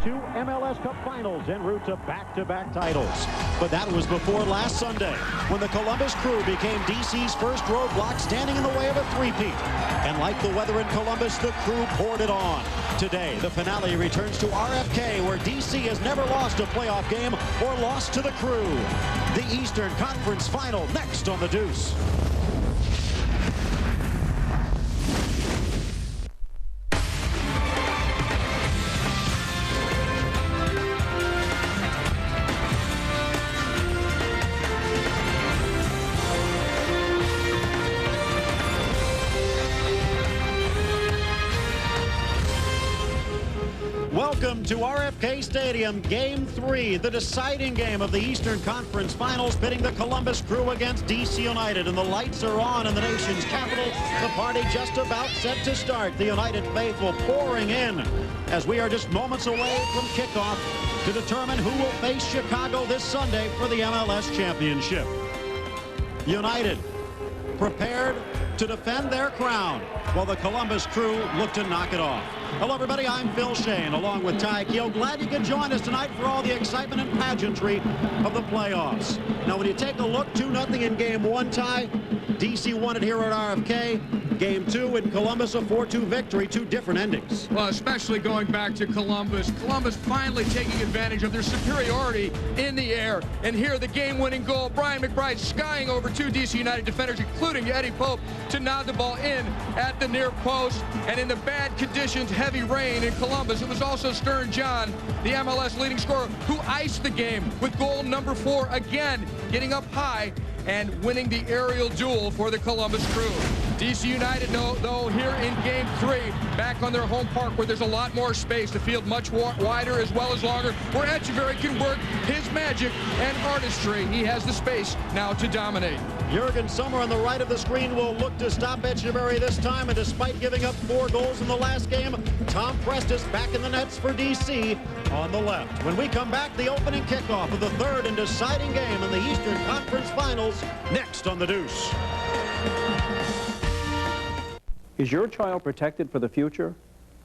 2 MLS Cup finals en route to back-to-back titles. But that was before last Sunday, when the Columbus Crew became DC's first roadblock, standing in the way of a three-peat. And like the weather in Columbus, the Crew poured it on. Today, the finale returns to RFK, where DC has never lost a playoff game or lost to the Crew. The Eastern Conference Final next on the Deuce. Welcome to RFK Stadium, Game 3, the deciding game of the Eastern Conference Finals, pitting the Columbus Crew against DC United. And the lights are on in the nation's capital. The party just about set to start. The United faithful pouring in as we are just moments away from kickoff to determine who will face Chicago this Sunday for the MLS Championship. United prepared to defend their crown, while the Columbus Crew look to knock it off. Hello, everybody. I'm Phil Shane, along with Ty Keogh. Glad you could join us tonight for all the excitement and pageantry of the playoffs. Now, when you take a look, 2-0 in Game 1, Ty. DC won it here at RFK. Game 2 in Columbus, a 4-2 victory. Two different endings. Well, especially going back to Columbus. Columbus finally taking advantage of their superiority in the air. And here, the game-winning goal. Brian McBride skying over two DC United defenders, including Eddie Pope, to nod the ball in at the near post. And in the bad conditions, heavy rain in Columbus, it was also Stern John, the MLS leading scorer, who iced the game with goal number 4 again, getting up high and winning the aerial duel for the Columbus Crew. DC United, though, here in Game 3, back on their home park where there's a lot more space, the field much wider as well as longer, where Echeverry can work his magic and artistry. He has the space now to dominate. Jurgen Sommer on the right of the screen will look to stop Echeverry this time, and despite giving up 4 goals in the last game, Tom Prestis back in the nets for DC on the left. When we come back, the opening kickoff of the third and deciding game in the Eastern Conference Finals, next on the Deuce. Is your child protected for the future?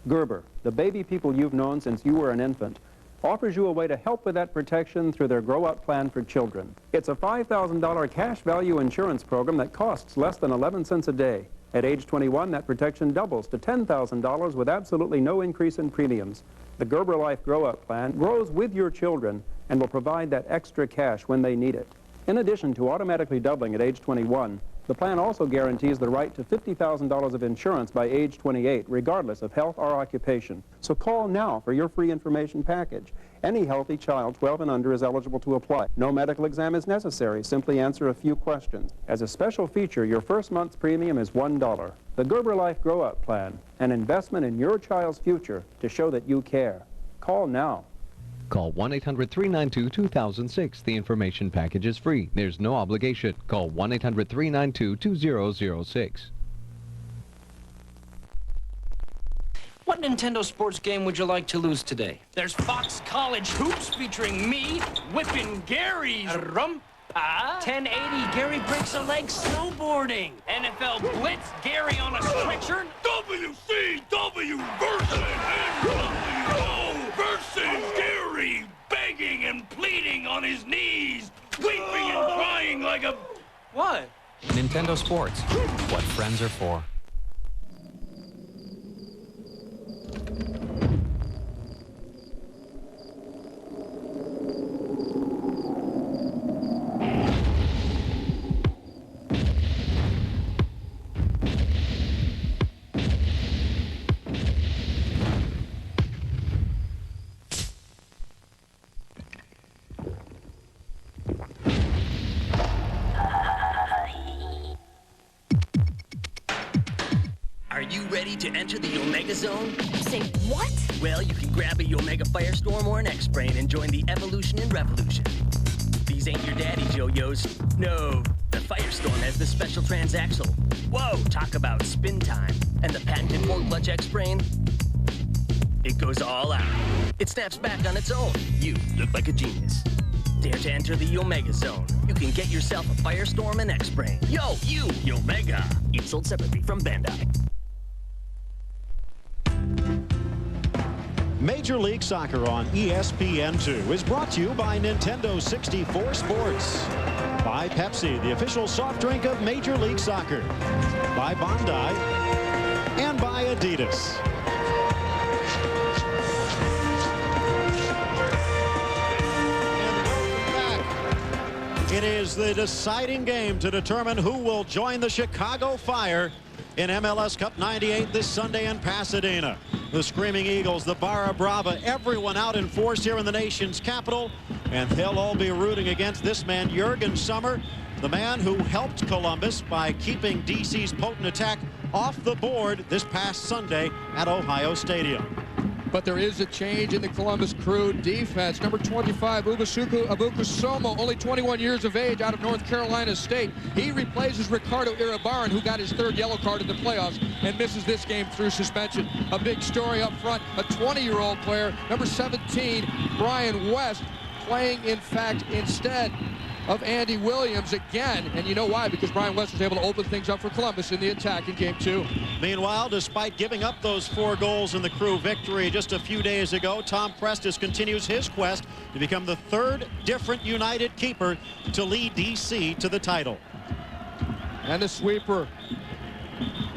Gerber, the baby people you've known since you were an infant, offers you a way to help with that protection through their Grow Up Plan for Children. It's a $5,000 cash value insurance program that costs less than 11 cents a day. At age 21, that protection doubles to $10,000 with absolutely no increase in premiums. The Gerber Life Grow Up Plan grows with your children and will provide that extra cash when they need it. In addition to automatically doubling at age 21, the plan also guarantees the right to $50,000 of insurance by age 28, regardless of health or occupation. So call now for your free information package. Any healthy child 12 and under is eligible to apply. No medical exam is necessary. Simply answer a few questions. As a special feature, your first month's premium is $1. The Gerber Life Grow Up Plan, an investment in your child's future to show that you care. Call now. Call 1-800-392-2006. The information package is free. There's no obligation. Call 1-800-392-2006. What Nintendo sports game would you like to lose today? There's Fox College Hoops featuring me, Whippin' Gary's Rumpa. 1080, Gary breaks a leg snowboarding. NFL Blitz, Gary on a stretcher. WCW versus NWO versus Gary begging and pleading on his knees, weeping and crying like a... What? Nintendo Sports, what friends are for. To enter the Omega Zone? Say what? Well, you can grab a Omega Firestorm or an X-Brain and join the evolution and revolution. These ain't your daddy's yo-yos. No, the Firestorm has the special transaxle. Whoa, talk about spin time. And the patented 4-clutch X-Brain? It goes all out. It snaps back on its own. You look like a genius. Dare to enter the Omega Zone. You can get yourself a Firestorm and X-Brain. Yo, you, Omega. Each sold separately from Bandai. Major League Soccer on ESPN2 is brought to you by Nintendo 64 Sports, by Pepsi, the official soft drink of Major League Soccer, by Bondi, and by Adidas. It is the deciding game to determine who will join the Chicago Fire in MLS Cup 98 this Sunday in Pasadena. The Screaming Eagles, the Barra Brava, everyone out in force here in the nation's capital, and they'll all be rooting against this man, Jurgen Sommer, the man who helped Columbus by keeping DC's potent attack off the board this past Sunday at Ohio Stadium. But there is a change in the Columbus Crew defense. Number 25, Abukusomo, only 21 years of age, out of North Carolina State. He replaces Ricardo Iribarren, who got his third yellow card in the playoffs and misses this game through suspension. A big story up front, a 20-year-old player, number 17, Brian West, playing, in fact, instead of Andy Williams again. And you know why? Because Brian West was able to open things up for Columbus in the attack in Game 2. Meanwhile, despite giving up those 4 goals in the Crew victory just a few days ago, Tom Prestis continues his quest to become the 3rd different United keeper to lead DC to the title. And the sweeper.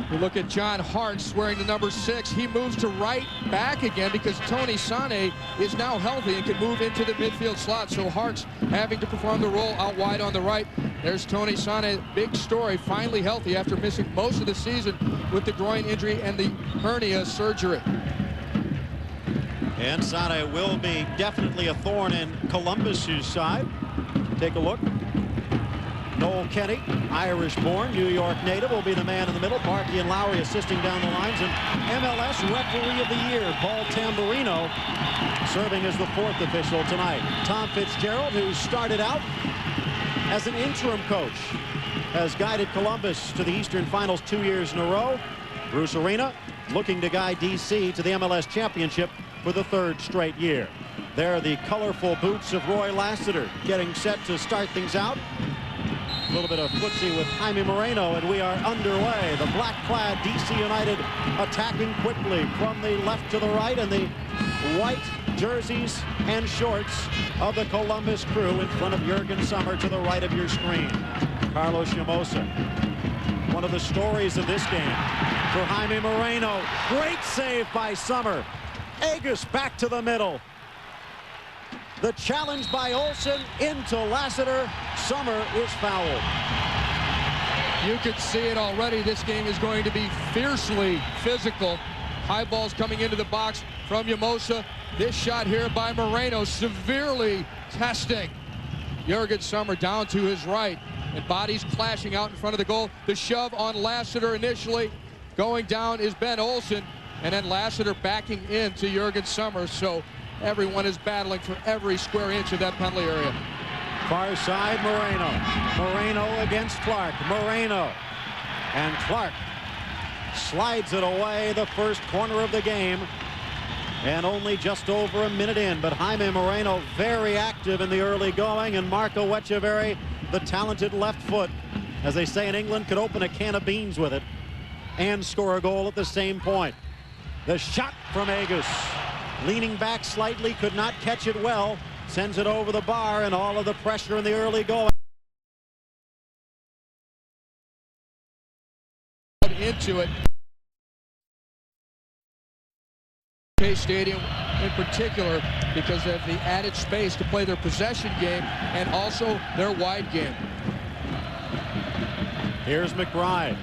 We look at John Hartz wearing the number 6. He moves to right back again because Tony Sane is now healthy and can move into the midfield slot. So Hartz having to perform the role out wide on the right. There's Tony Sane, big story, finally healthy after missing most of the season with the groin injury and the hernia surgery. And Sane will be definitely a thorn in Columbus's side. Take a look. Noel Kenny, Irish-born, New York native, will be the man in the middle. Barkey and Lowry assisting down the lines. And MLS Referee of the Year, Paul Tamburino, serving as the 4th official tonight. Tom Fitzgerald, who started out as an interim coach, has guided Columbus to the Eastern Finals 2 years in a row. Bruce Arena looking to guide DC to the MLS Championship for the 3rd straight year. There are the colorful boots of Roy Lassiter getting set to start things out. A little bit of footsie with Jaime Moreno, and we are underway. The black-clad DC United attacking quickly from the left to the right, and the white jerseys and shorts of the Columbus Crew in front of Jurgen Sommer to the right of your screen. Carlos Llamosa, one of the stories of this game for Jaime Moreno. Great save by Sommer. Agus back to the middle. The challenge by Olsen into Lassiter. Sommer is fouled. You can see it already. This game is going to be fiercely physical. High balls coming into the box from Llamosa. This shot here by Moreno severely testing Jurgen Sommer down to his right. And bodies clashing out in front of the goal. The shove on Lassiter initially. Going down is Ben Olsen. And then Lassiter backing into Jurgen Sommer. So everyone is battling for every square inch of that penalty area. Far side, Moreno. Moreno against Clark. Moreno. And Clark slides it away, the first corner of the game. And only just over a minute in. But Jaime Moreno very active in the early going. And Marco Echeverri, the talented left foot, as they say in England, could open a can of beans with it and score a goal at the same point. The shot from Agus. Leaning back slightly, could not catch it well. Sends it over the bar, and all of the pressure in the early going. Into it. Stadium in particular because of the added space to play their possession game and also their wide game. Here's McBride.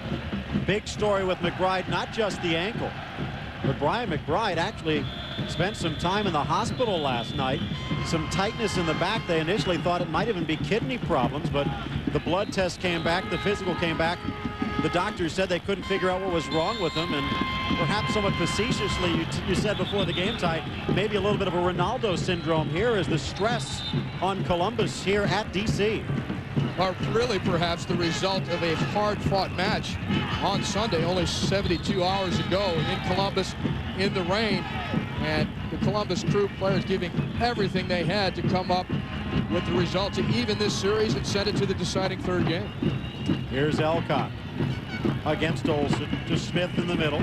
Big story with McBride, not just the ankle, but Brian McBride actually spent some time in the hospital last night. Some tightness in the back. They initially thought it might even be kidney problems, but the blood test came back, the physical came back. The doctors said they couldn't figure out what was wrong with him, and perhaps somewhat facetiously, you said before the game, Ty, maybe a little bit of a Ronaldo syndrome here as the stress on Columbus here at DC. Are really perhaps the result of a hard-fought match on Sunday, only 72 hours ago in Columbus in the rain. And the Columbus Crew players giving everything they had to come up with the result to even this series and send it to the deciding 3rd game. Here's Elcott against Olsen to Smith in the middle.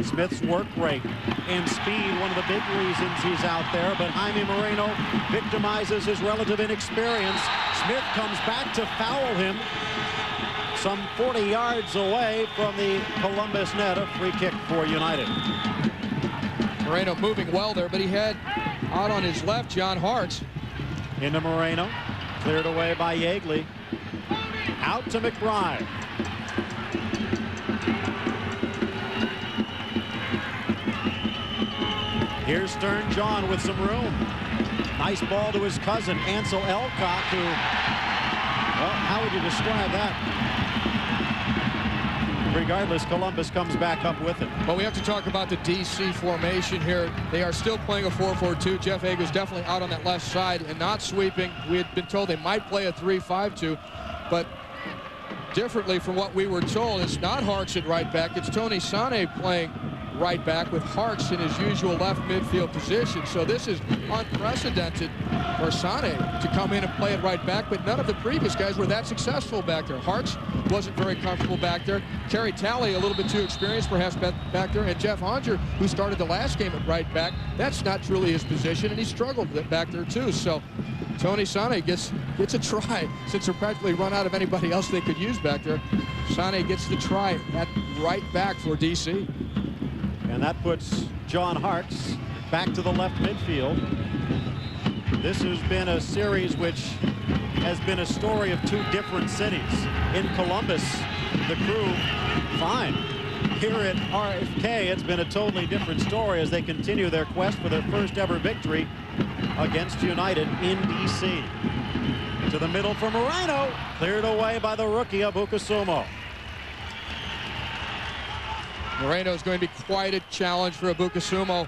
Smith's work rate and speed, one of the big reasons he's out there, but Jaime Moreno victimizes his relative inexperience. Smith comes back to foul him some 40 yards away from the Columbus net. A free kick for United. Moreno moving well there, but he had out on his left John Hartz. Into Moreno, cleared away by Yeagley. Out to McBride. Here's Stern John with some room. Nice ball to his cousin, Ansel Elcock, who, well, how would you describe that? Regardless, Columbus comes back up with it. Well, we have to talk about the DC formation here. They are still playing a 4-4-2. Jeff Hager's definitely out on that left side and not sweeping. We had been told they might play a 3-5-2, but differently from what we were told, it's not Hartz at right back. It's Tony Sane playing right back with Hartz in his usual left midfield position. So this is unprecedented for Sane to come in and play at right back, but none of the previous guys were that successful back there. Hartz wasn't very comfortable back there. Carrie Talley a little bit too experienced perhaps back there, and Jeff Onger, who started the last game at right back, that's not truly his position, and he struggled back there too. So Tony Sane gets a try since they're practically run out of anybody else they could use back there. Sane gets the try at right back for DC. And that puts John Hartz back to the left midfield. This has been a series which has been a story of two different cities. In Columbus, the Crew, fine. Here at RFK, it's been a totally different story as they continue their quest for their first ever victory against United in DC. To the middle for Moreno, cleared away by the rookie Abukusumo. Moreno is going to be quite a challenge for Abukusumo,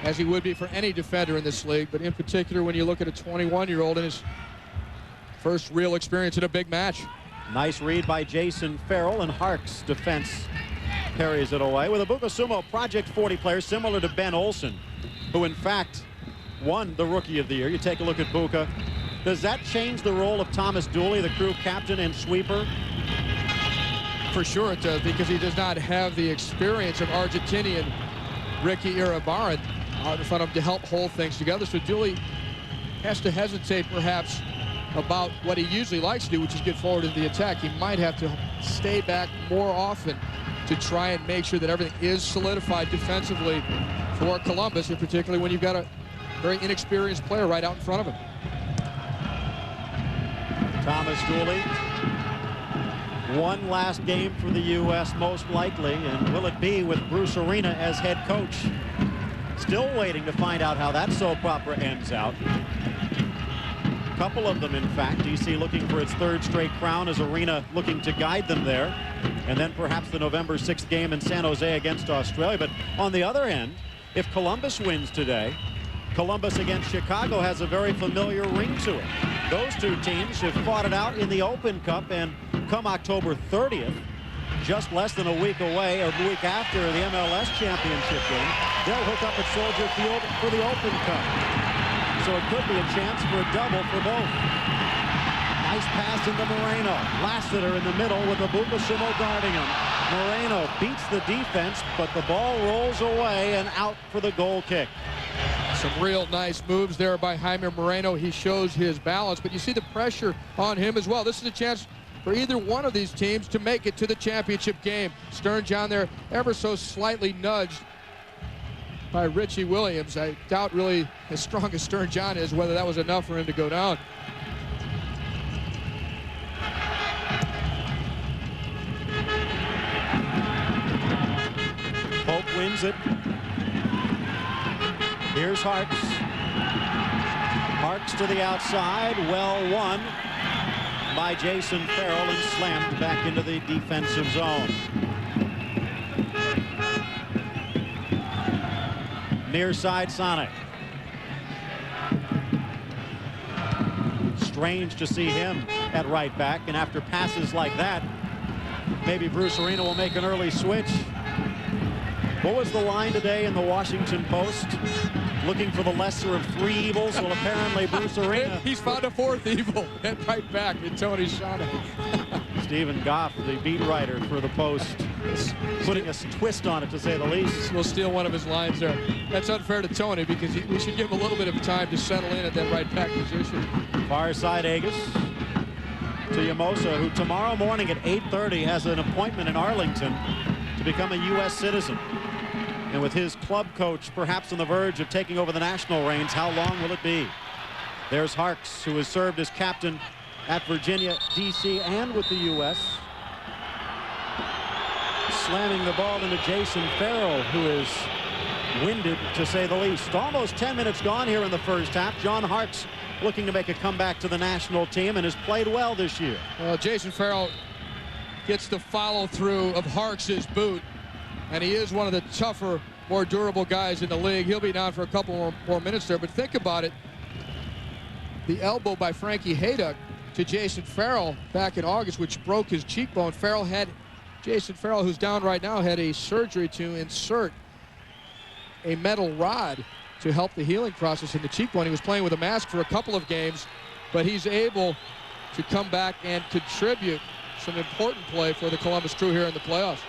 as he would be for any defender in this league, but in particular when you look at a 21-year-old in his first real experience in a big match. Nice read by Jason Farrell, and Hart's defense carries it away with Abukusumo, Project 40 player similar to Ben Olsen, who in fact won the Rookie of the Year. You take a look at Buka. Does that change the role of Thomas Dooley, the Crew captain and sweeper? For sure it does, because he does not have the experience of Argentinian Ricky Iribarren out in front of him to help hold things together. So Dooley has to hesitate perhaps about what he usually likes to do, which is get forward in the attack. He might have to stay back more often to try and make sure that everything is solidified defensively for Columbus, and particularly when you've got a very inexperienced player right out in front of him. Thomas Dooley, one last game for the U.S. most likely, and will it be with Bruce Arena as head coach? Still waiting to find out how that soap opera ends out. A couple of them, in fact. DC looking for its third straight crown, as Arena looking to guide them there. And then perhaps the November 6th game in San Jose against Australia. But on the other end, if Columbus wins today, Columbus against Chicago has a very familiar ring to it. Those two teams have fought it out in the Open Cup, and come October 30th, just less than a week away, or a week after the MLS championship game, they'll hook up at Soldier Field for the Open Cup. So it could be a chance for a double for both. Nice pass into Moreno. Lassiter in the middle with Abukusumo guarding him. Moreno beats the defense, but the ball rolls away and out for the goal kick. Some real nice moves there by Jaime Moreno. He shows his balance, but you see the pressure on him as well. This is a chance for either one of these teams to make it to the championship game. Stern John there ever so slightly nudged by Richie Williams. I doubt really, as strong as Stern John is, whether that was enough for him to go down. Pope wins it. Here's Hartz. Hartz to the outside. Well won by Jason Farrell and slammed back into the defensive zone. Near side Sonic. Strange to see him at right back, and after passes like that, maybe Bruce Arena will make an early switch. What was the line today in the Washington Post? Looking for the lesser of three evils. Well, apparently Bruce Arena. He's found a fourth evil at right back in Tony Sane. Stephen Goff, the beat writer for the Post, Putting a twist on it, to say the least. We'll steal one of his lines there. That's unfair to Tony because we should give him a little bit of time to settle in at that right back position. Far side Agus to Yamosa, who tomorrow morning at 8:30 has an appointment in Arlington to become a U.S. citizen. And with his club coach perhaps on the verge of taking over the national reins, how long will it be? There's Harks, who has served as captain at Virginia, D.C., and with the U.S. Slamming the ball into Jason Farrell, who is winded, to say the least. Almost 10 minutes gone here in the first half. John Harks looking to make a comeback to the national team and has played well this year. Well, Jason Farrell gets the follow-through of Harks' boot, and he is one of the tougher, more durable guys in the league. He'll be down for a couple more minutes there, but think about it. The elbow by Frankie Hayduck to Jason Farrell back in August, which broke his cheekbone. Jason Farrell, who's down right now, had a surgery to insert a metal rod to help the healing process in the cheekbone. He was playing with a mask for a couple of games, but he's able to come back and contribute some important play for the Columbus Crew here in the playoffs.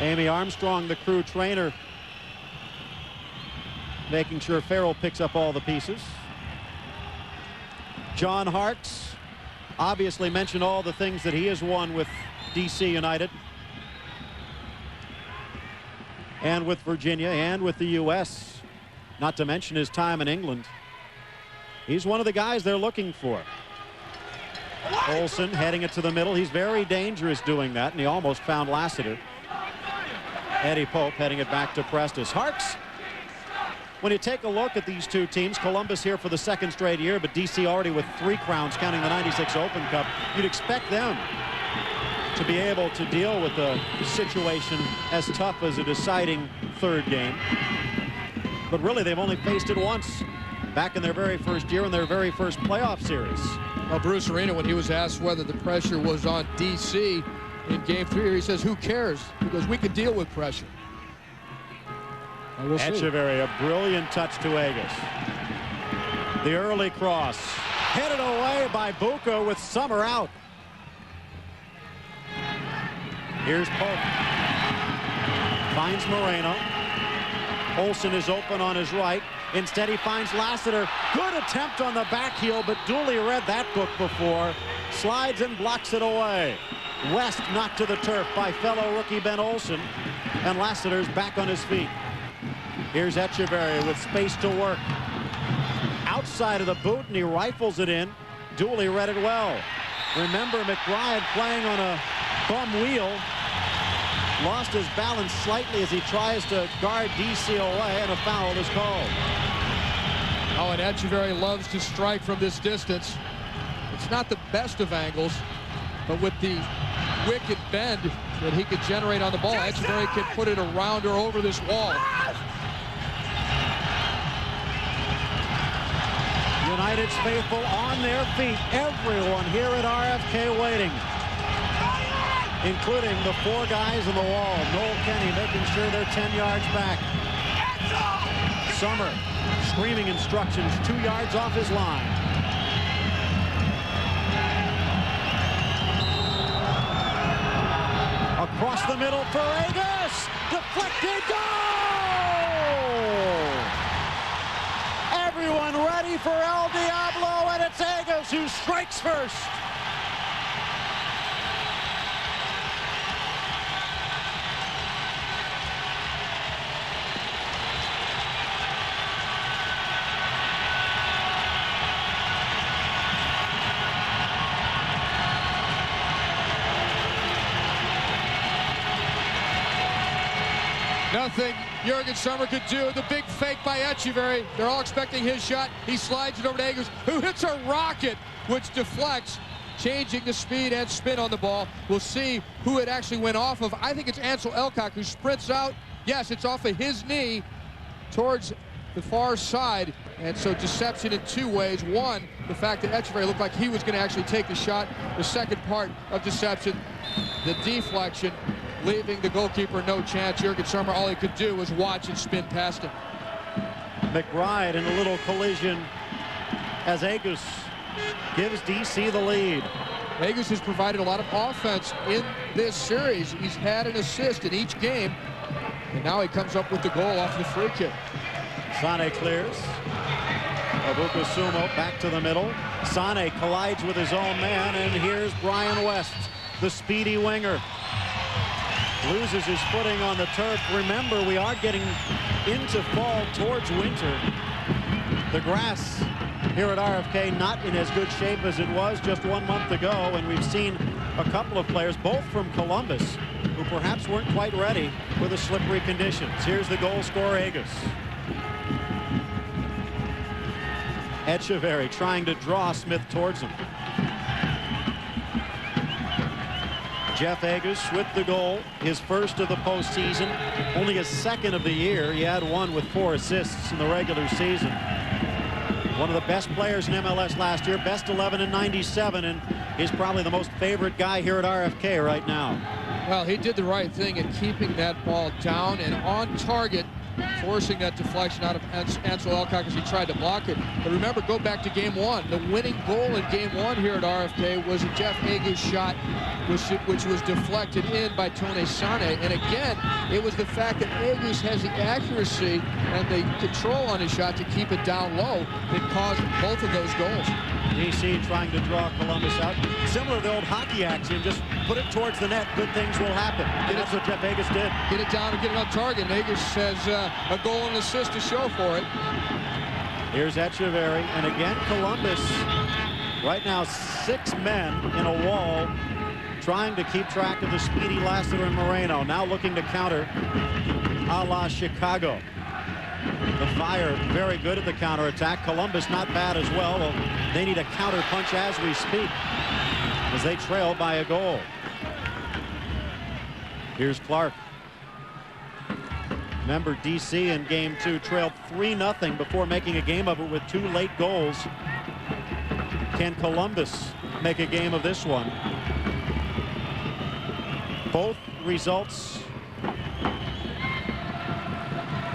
Amy Armstrong, the Crew trainer, making sure Farrell picks up all the pieces. John Harks obviously mentioned all the things that he has won with DC United and with Virginia and with the U.S., not to mention his time in England. He's one of the guys they're looking for. Olsen heading it to the middle. He's very dangerous doing that, and he almost found Lassiter. Eddie Pope heading it back to Prestis. Harks, when you take a look at these two teams, Columbus here for the second straight year, but DC already with 3 crowns, counting the '96 Open Cup, you'd expect them to be able to deal with a situation as tough as a deciding third game. But really, they've only faced it once, back in their very first year in their very first playoff series. Well, Bruce Arena, when he was asked whether the pressure was on DC in Game 3, he says, who cares? Because we can deal with pressure. We'll Echeverry, a brilliant touch to Agus. The early cross, headed away by Bucco with Summer out. Here's Pope. Finds Moreno. Olsen is open on his right. Instead, he finds Lassiter. Good attempt on the back heel, but Dooley read that book before. Slides and blocks it away. West knocked to the turf by fellow rookie Ben Olsen. And Lassiter's back on his feet. Here's Echeverry with space to work. Outside of the boot, and he rifles it in. Dooley read it well. Remember, McBride playing on a bum wheel. Lost his balance slightly as he tries to guard DC away, and a foul is called. Oh, and Echeverry loves to strike from this distance. It's not the best of angles, but with the wicked bend that he could generate on the ball, Echeverry can put it around or over this wall. United's faithful on their feet. Everyone here at RFK waiting, including the 4 guys on the wall. Noel Kenny making sure they're 10 yards back. Summer screaming instructions 2 yards off his line. Across the middle for Agus. Deflected goal! Everyone ready for El Diablo, and it's Agus who strikes first. Nothing Jurgen Sommer could do. The big fake by Echeverry. They're all expecting his shot. He slides it over to Agus, who hits a rocket, which deflects, changing the speed and spin on the ball. We'll see who it actually went off of. I think it's Ansel Elcock, who sprints out. Yes, it's off of his knee towards the far side. And so deception in 2 ways. One, the fact that Echeverry looked like he was going to actually take the shot. The second part of deception, the deflection, leaving the goalkeeper no chance. Jurgen Sommer, all he could do was watch and spin past him. McBride in a little collision as Agus gives DC the lead. Agus has provided a lot of offense in this series. He's had an assist in each game, and now he comes up with the goal off the free kick. Sane clears. Abuka-Sumo back to the middle. Sane collides with his own man, and here's Brian West, the speedy winger. Loses his footing on the turf. Remember, we are getting into fall towards winter. The grass here at RFK not in as good shape as it was just 1 month ago, and we've seen a couple of players, both from Columbus, who perhaps weren't quite ready for the slippery conditions. Here's the goal scorer, Agus. Echeverry trying to draw Smith towards him. Jeff Agus with the goal, his first of the postseason, only his second of the year. He had one with 4 assists in the regular season. One of the best players in MLS last year, best 11 in '97, and he's probably the most favorite guy here at RFK right now. Well, he did the right thing in keeping that ball down and on target, forcing that deflection out of Ansel Elcock as he tried to block it. But remember, go back to game 1. The winning goal in game 1 here at RFK was a Jeff Agus shot, which was deflected in by Tony Sane. And again, it was the fact that Agus has the accuracy and the control on his shot to keep it down low that caused both of those goals. DC trying to draw Columbus out. Similar to the old hockey axiom, just put it towards the net, good things will happen. And that's what Jeff Agus did. Get it down and get it on target. And Agus has a goal and assist to show for it. Here's Echeverry, and again Columbus, right now 6 men in a wall, trying to keep track of the speedy Lassiter and Moreno. Now looking to counter a la Chicago. The Fire very good at the counterattack. Columbus not bad as well. Well, they need a counter punch as we speak, as they trail by a goal. Here's Clark. Remember, DC in game 2 trailed 3-0 before making a game of it with 2 late goals. Can Columbus make a game of this one? Both results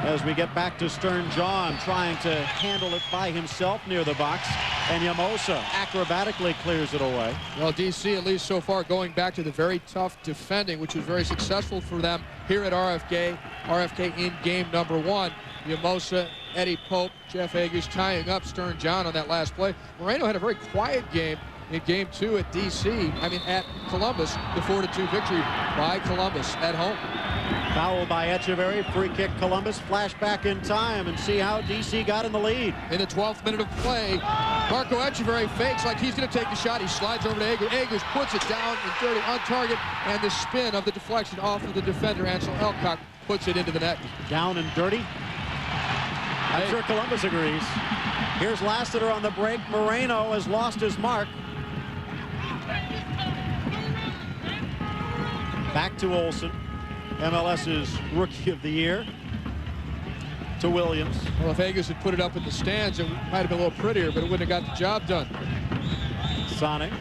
as we get back to Stern John, trying to handle it by himself near the box, and Yamosa acrobatically clears it away. Well, DC, at least so far, going back to the very tough defending, which was very successful for them here at RFK in game number 1. Yamosa, Eddie Pope, Jeff Agus tying up Stern John on that last play. Moreno had a very quiet game in game 2 at at Columbus, the 4-2 victory by Columbus at home. Foul by Echeverry, free kick Columbus. Flash back in time and see how DC got in the lead. In the 12th minute of play, Marco Echeverry fakes like he's going to take the shot. He slides over to Agus. Agus puts it down and dirty on target, and the spin of the deflection off of the defender, Ansel Elcock, puts it into the net. Down and dirty. I'm sure Columbus agrees. Here's Lassiter on the break. Moreno has lost his mark. Back to Olsen, MLS's Rookie of the Year, to Williams. Well, if Agus had put it up in the stands, it might have been a little prettier, but it wouldn't have got the job done. Sane.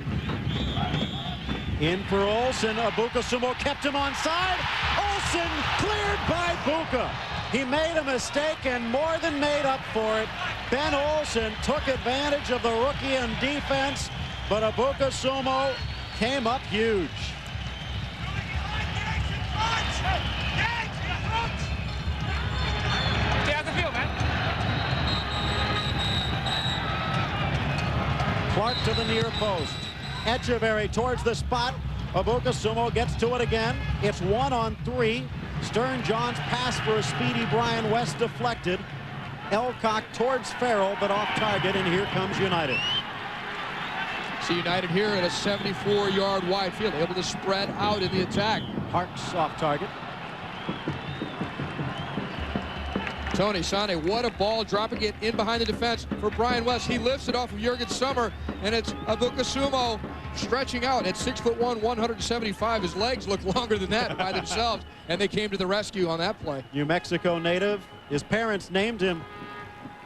In for Olsen. Abuka-Sumo kept him onside. Olsen cleared by Buka. He made a mistake and more than made up for it. Ben Olsen took advantage of the rookie in defense, but Abuka-Sumo came up huge. Stay out the field, man. Clark to the near post. Echeverry towards the spot. Abuka-Sumo gets to it again. It's 1-on-3. Stern John's pass for a speedy Brian West deflected. Elcock towards Farrell, but off target, and here comes United. See United here at a 74-yard wide field, able to spread out in the attack. Harks off target. Tony Sane, what a ball, dropping it in behind the defense for Brian West. He lifts it off of Jurgen Sommer, and it's Abuka-Sumo stretching out at 6'1", 175. His legs look longer than that by themselves, and they came to the rescue on that play. New Mexico native. His parents named him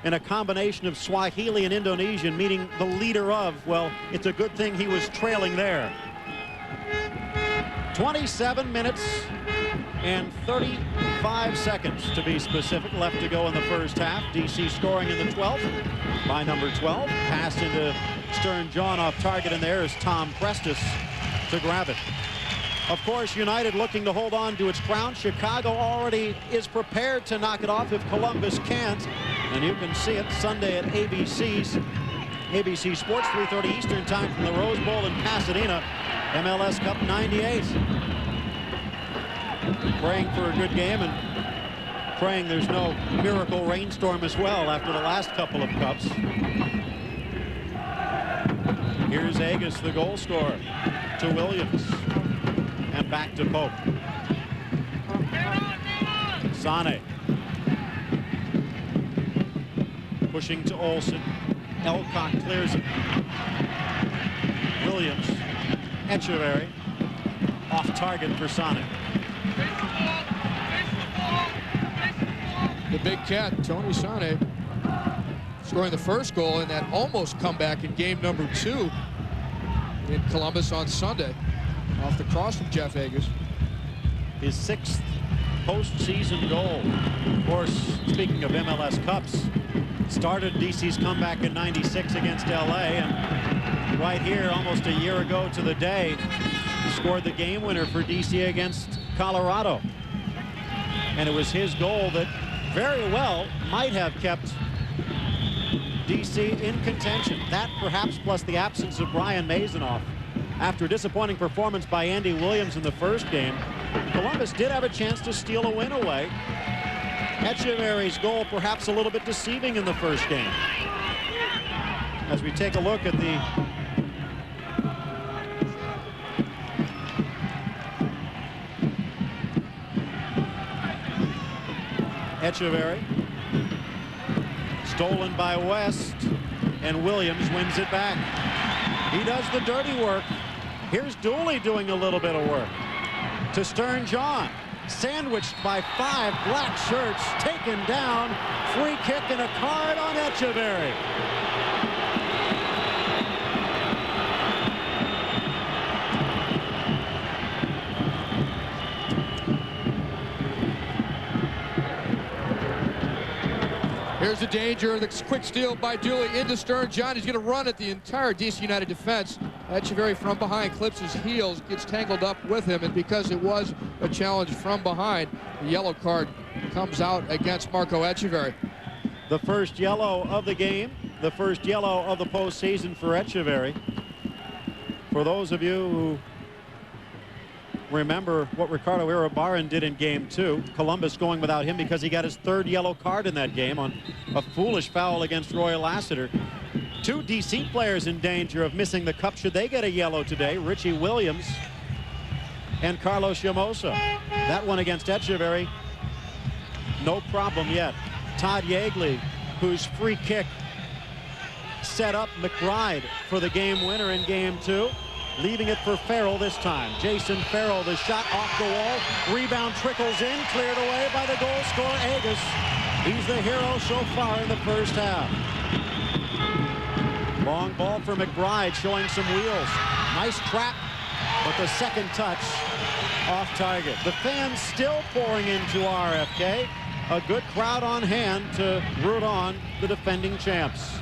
in a combination of Swahili and Indonesian, meaning the leader of. Well, it's a good thing he was trailing there. 27 minutes and 35 seconds to be specific left to go in the first half. DC scoring in the 12th by number 12. Pass into Stern John off target, and there is Tom Prestis to grab it. Of course, United looking to hold on to its crown. Chicago already is prepared to knock it off if Columbus can't. And you can see it Sunday at ABC Sports, 3:30 Eastern time from the Rose Bowl in Pasadena. MLS Cup 98. Praying for a good game and praying there's no miracle rainstorm as well after the last couple of cups. Here's Agus, the goal scorer, to Williams. And back to Pope. Sane. Pushing to Olsen. Elcock clears it. Williams. Echeverry. Off target for Sane. The big cat, Tony Sane, scoring the first goal in that almost comeback in game number 2 in Columbus on Sunday. Off the cross from Jeff Agus. His 6th postseason goal. Of course, speaking of MLS Cups, started DC's comeback in '96 against LA, and right here, almost a year ago to the day, scored the game winner for DC against Colorado. And it was his goal that very well might have kept DC in contention. That perhaps plus the absence of Brian Mazanoff. After a disappointing performance by Andy Williams in the first game, Columbus did have a chance to steal a win away. Echeverry's goal perhaps a little bit deceiving in the first game. As we take a look at the Echeverry, stolen by West, and Williams wins it back. He does the dirty work. Here's Dooley doing a little bit of work. To Stern John, sandwiched by 5 black shirts, taken down, free kick and a card on Echeverry. Here's the danger, the quick steal by Dooley into Stern John. He's going to run at the entire DC United defense. Echeverry from behind clips his heels, gets tangled up with him, and because it was a challenge from behind, the yellow card comes out against Marco Echeverry. The first yellow of the game, the first yellow of the postseason for Echeverry. For those of you who remember what Ricardo Iribarren did in game 2, Columbus going without him because he got his 3rd yellow card in that game on a foolish foul against Roy Lassiter. 2 DC players in danger of missing the cup should they get a yellow today, Richie Williams and Carlos Llamosa. That one against Echeverry, no problem yet. Todd Yeagley, whose free kick set up McBride for the game winner in game 2. Leaving it for Farrell this time. Jason Farrell, the shot off the wall. Rebound trickles in, cleared away by the goal scorer, Agus. He's the hero so far in the first half. Long ball for McBride, showing some wheels. Nice trap, but the second touch off target. The fans still pouring into RFK. A good crowd on hand to root on the defending champs.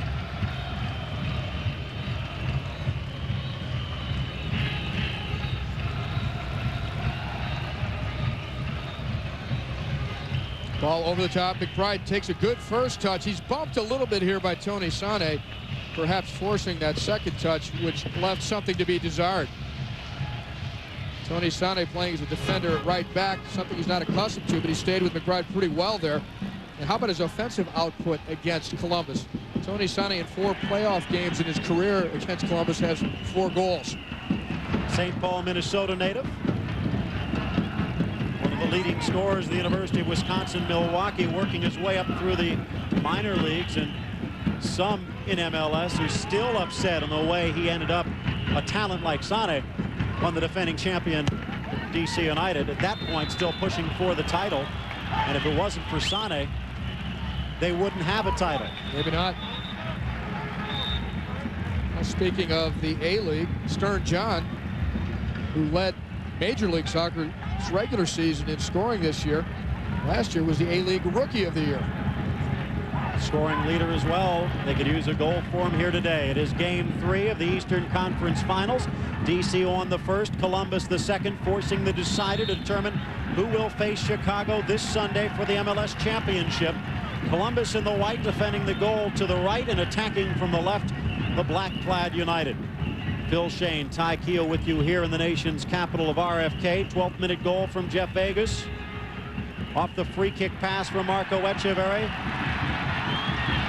Ball over the top. McBride takes a good first touch. He's bumped a little bit here by Tony Sane, perhaps forcing that second touch, which left something to be desired. Tony Sane playing as a defender at right back, something he's not accustomed to, but he stayed with McBride pretty well there. And how about his offensive output against Columbus? Tony Sane in 4 playoff games in his career against Columbus has 4 goals. St. Paul, Minnesota native. One of the leading scorers of the University of Wisconsin-Milwaukee, working his way up through the minor leagues, and some in MLS who's still upset on the way he ended up a talent like Sane on the defending champion DC United. At that point, still pushing for the title. And if it wasn't for Sane, they wouldn't have a title. Maybe not. Well, speaking of the A-League, Stern John, who led Major League Soccer Cup's regular season in scoring this year. Last year was the A-League Rookie of the Year. Scoring leader as well. They could use a goal for him here today. It is Game 3 of the Eastern Conference Finals. DC won the first, Columbus the second, forcing the decider to determine who will face Chicago this Sunday for the MLS Championship. Columbus in the white, defending the goal to the right and attacking from the left, the black-clad United. Phil Shane, Ty Keel with you here in the nation's capital of RFK. 12th minute goal from Jeff Vegas. Off the free kick pass from Marco Echeverri.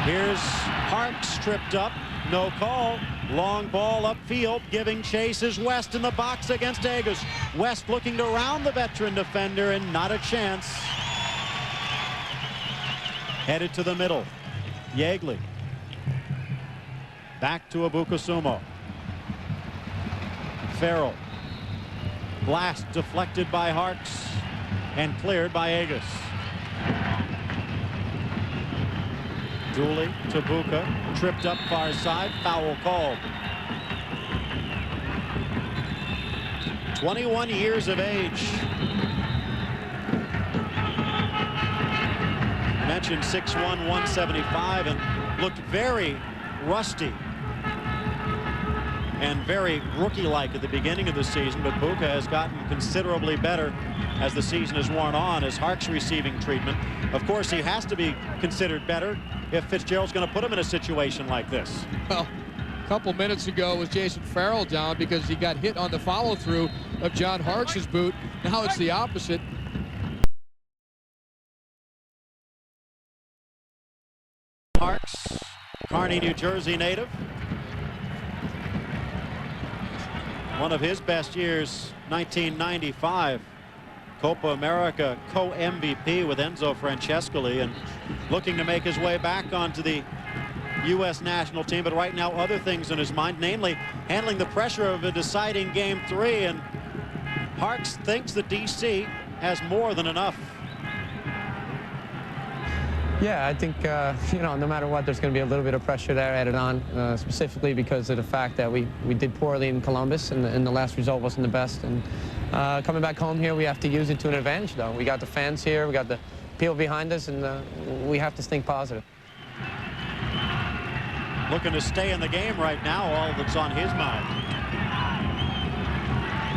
Here's Harks tripped up, no call. Long ball upfield, giving chase is West in the box against Agus. West looking to round the veteran defender and not a chance. Headed to the middle. Yeagley. Back to Abukusumo. Farrell. Blast deflected by Harks and cleared by Agus. Dooley to Buka, tripped up far side, foul called. 21 years of age. Mentioned 6'1", 175, and looked very rusty and very rookie-like at the beginning of the season, but Buka has gotten considerably better as the season has worn on, as Hark's receiving treatment. Of course, he has to be considered better if Fitzgerald's going to put him in a situation like this. Well, a couple minutes ago was Jason Farrell down because he got hit on the follow-through of John Harks' boot. Now it's the opposite. Harks, Kearney, New Jersey native. One of his best years, 1995. Copa America co-MVP with Enzo Francescoli, and looking to make his way back onto the U.S. national team, but right now other things in his mind, namely handling the pressure of a deciding Game 3, and Harks thinks that DC has more than enough. Yeah, I think, you know, no matter what, there's going to be a little bit of pressure there added on, specifically because of the fact that we did poorly in Columbus, and the last result wasn't the best. And coming back home here, we have to use it to an advantage, though. We got the fans here, we got the people behind us, and we have to think positive. Looking to stay in the game right now, all that's on his mind.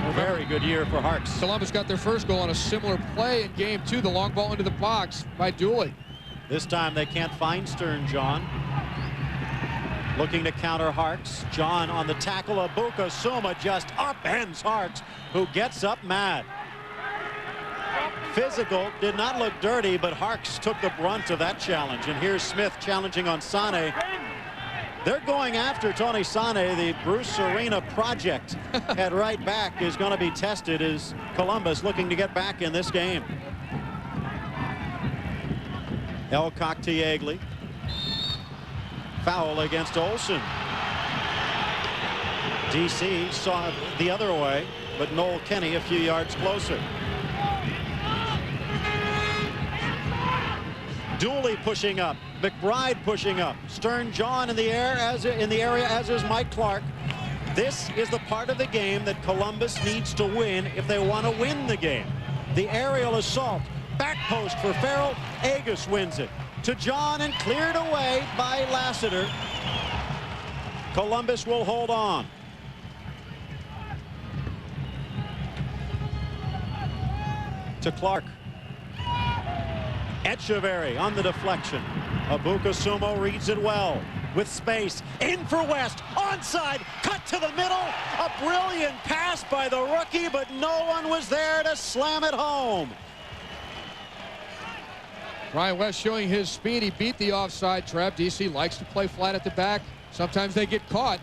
A very good year for Harks. Columbus got their first goal on a similar play in Game 2, the long ball into the box by Dooley. This time they can't find Stern John. Looking to counter Harks. John on the tackle. Abukusumo just upends Harks, who gets up mad. Physical, did not look dirty, but Harks took the brunt of that challenge. And here's Smith challenging on Sane. They're going after Tony Sane. The Bruce Arena project at right back is going to be tested as Columbus looking to get back in this game. Elcock to Yeagley. Foul against Olsen. DC saw it the other way, but Noel Kenny a few yards closer. Dooley pushing up. McBride pushing up. Stern John in the area, as is Mike Clark. This is the part of the game that Columbus needs to win if they want to win the game. The aerial assault. Back post for Farrell. Agus wins it to John and cleared away by Lassiter. Columbus will hold on. To Clark. Echeverri on the deflection. Abukusumo reads it well. With space, in for West, onside, cut to the middle. A brilliant pass by the rookie, but no one was there to slam it home. Ryan West showing his speed. He beat the offside trap. DC likes to play flat at the back. Sometimes they get caught.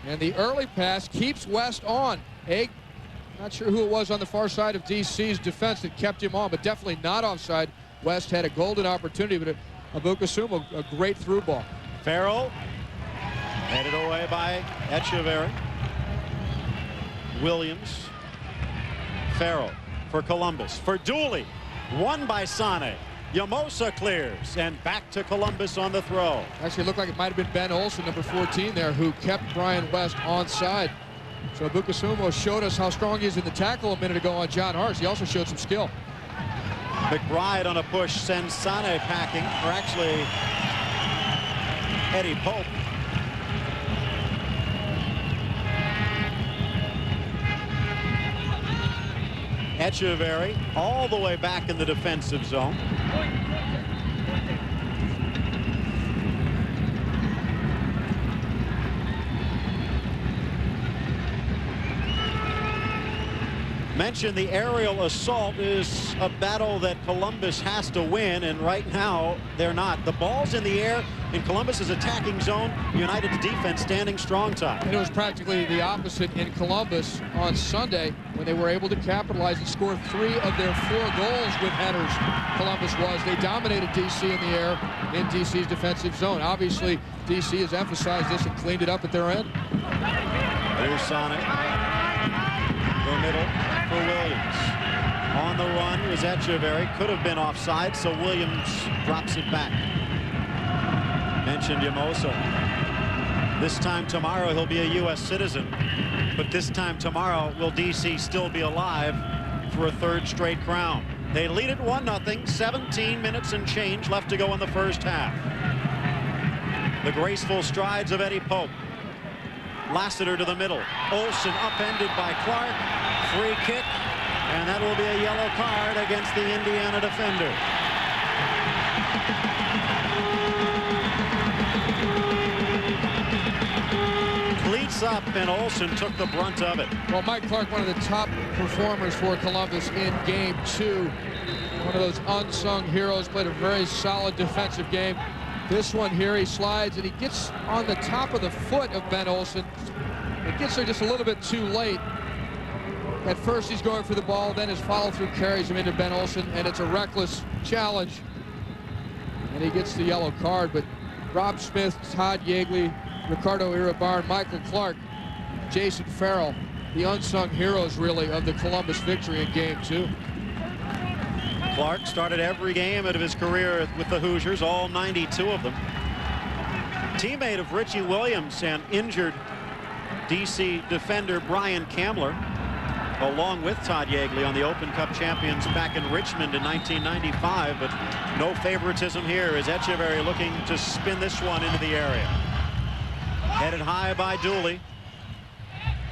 And the early pass keeps West on. Egg, not sure who it was on the far side of DC's defense that kept him on, but definitely not offside. West had a golden opportunity, but Abukusumo, a great through ball. Farrell, headed away by Echeverri. Williams. Farrell for Columbus. For Dooley, won by Sane. Yamosa clears, and back to Columbus on the throw. Actually, it looked like it might have been Ben Olsen, number 14 there, who kept Brian West onside. So Bukasumo showed us how strong he is in the tackle a minute ago on John Hart. He also showed some skill. McBride on a push sends Sane packing, or actually Eddie Pope. Echeverry all the way back in the defensive zone. Mentioned the aerial assault is a battle that Columbus has to win, and right now they're not. The ball's in the air in Columbus's attacking zone. United's defense standing strong, Todd. And it was practically the opposite in Columbus on Sunday when they were able to capitalize and score 3 of their 4 goals with headers. Columbus was. They dominated DC in the air in DC's defensive zone. Obviously, DC has emphasized this and cleaned it up at their end. Here's Sonic. The middle for Williams. On the run was Echeverry. Could have been offside, so Williams drops it back. Mentioned Yamoso. This time tomorrow he'll be a U.S. citizen, but this time tomorrow will DC still be alive for a 3rd straight crown. They lead it 1-0, 17 minutes and change left to go in the first half. The graceful strides of Eddie Pope. Lassiter to the middle. Olsen upended by Clark. Free kick, and that will be a yellow card against the Indiana defender. Cleats up, and Olsen took the brunt of it. Well, Mike Clark, one of the top performers for Columbus in Game 2. One of those unsung heroes, played a very solid defensive game. This one here, he slides, and he gets on the top of the foot of Ben Olsen. It gets there just a little bit too late. At first, he's going for the ball, then his follow-through carries him into Ben Olsen, and it's a reckless challenge. And he gets the yellow card, but Rob Smith, Todd Yeagley, Ricardo Iribarren, Michael Clark, Jason Farrell, the unsung heroes, really, of the Columbus victory in Game 2. Clark started every game of his career with the Hoosiers, all 92 of them. Teammate of Richie Williams and injured DC defender Brian Kamler, along with Todd Yeagley on the Open Cup champions back in Richmond in 1995, but no favoritism here as Echeverry looking to spin this one into the area. Headed high by Dooley.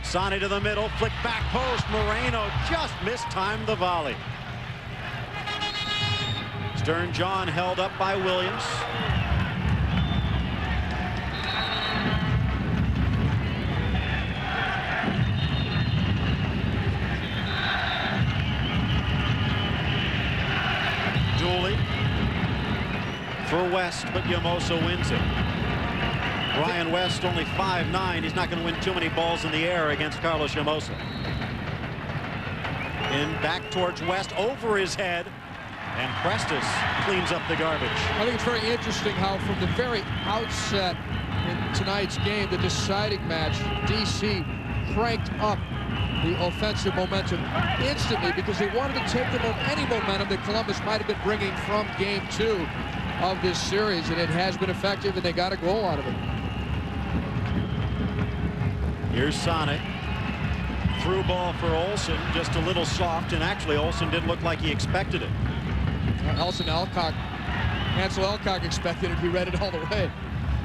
Sane to the middle, flick back post. Moreno just mistimed the volley. Stern John held up by Williams. Dooley for West, but Yamoso wins it. Brian West only 5'9". He's not going to win too many balls in the air against Carlos Yamoso. In back towards West, over his head, and Prestes cleans up the garbage. I think it's very interesting how from the very outset in tonight's game, the deciding match, DC cranked up the offensive momentum instantly because they wanted to take any momentum that Columbus might have been bringing from Game 2 of this series, and it has been effective, and they got a goal out of it. Here's Sane. Through ball for Olsen, just a little soft, and actually Olsen didn't look like he expected it. Hansel Elcock expected it. He read it all the way.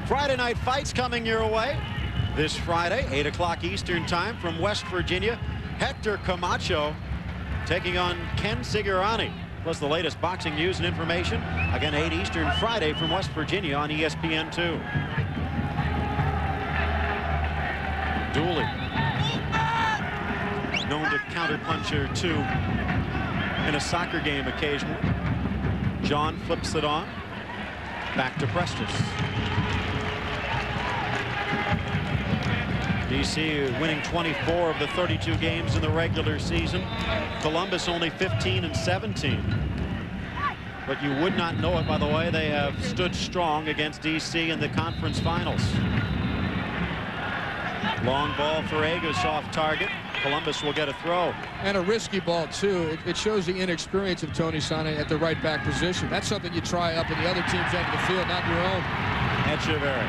Friday night fights coming your way. This Friday, 8 o'clock Eastern time from West Virginia. Hector Camacho taking on Ken Sigurani. Plus the latest boxing news and information. Again, 8 Eastern Friday from West Virginia on ESPN2. Dooley. Known to counterpunch or two in a soccer game occasionally. John flips it on. Back to Prestes. DC winning 24 of the 32 games in the regular season. Columbus only 15 and 17. But you would not know it by the way they have stood strong against DC in the conference finals. Long ball for Agus off target. Columbus will get a throw. And a risky ball, too. It shows the inexperience of Tony Sane at the right back position. That's something you try up in the other team's end of the field, not your own. Echeverry.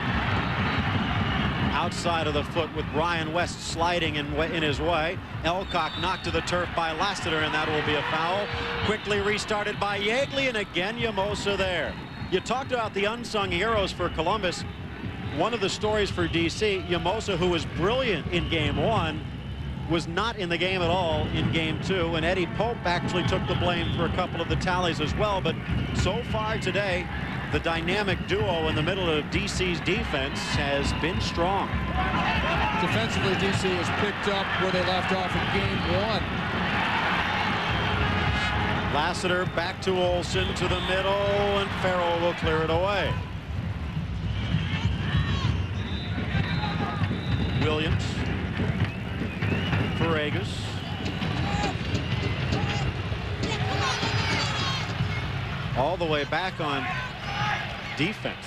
outside of the foot with Brian West sliding in his way. Elcock knocked to the turf by Lassiter, and that will be a foul. Quickly restarted by Yeagley, and again Yamosa there. You talked about the unsung heroes for Columbus. One of the stories for DC, Yamosa, who was brilliant in game 1, was not in the game at all in game 2, and Eddie Pope actually took the blame for a couple of the tallies as well. But so far today, the dynamic duo in the middle of DC's defense has been strong. Defensively, DC has picked up where they left off in game 1. Lassiter back to Olsen to the middle, and Farrell will clear it away. Williams. Ferragus. All the way back on defense.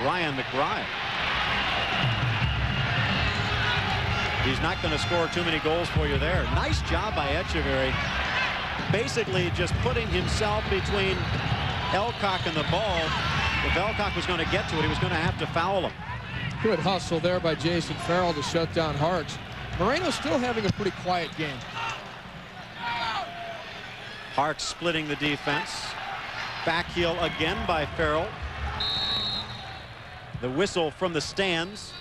Ryan McBride. He's not going to score too many goals for you there. Nice job by Echeverry. Basically just putting himself between Elcock and the ball. If Elcock was going to get to it, he was going to have to foul him. Good hustle there by Jason Farrell to shut down Harks. Moreno's still having a pretty quiet game. Harks splitting the defense. Back heel again by Farrell. The whistle from the stands.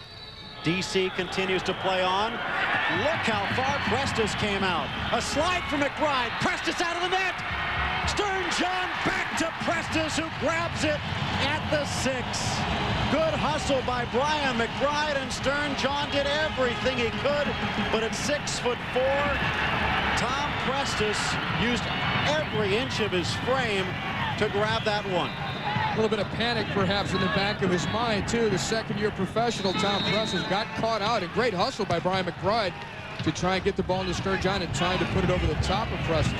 DC continues to play on. Look how far Prestes came out. A slide from McBride. Prestes out of the net. Stern John back to Prestes, who grabs it at the 6. Good hustle by Brian McBride, and Stern John did everything he could, but at 6'4", Tom Prestes used every inch of his frame to grab that one. A little bit of panic perhaps in the back of his mind too. The second-year professional Tom Prestes got caught out, and great hustle by Brian McBride to try and get the ball into Stern John in time to put it over the top of Prestes.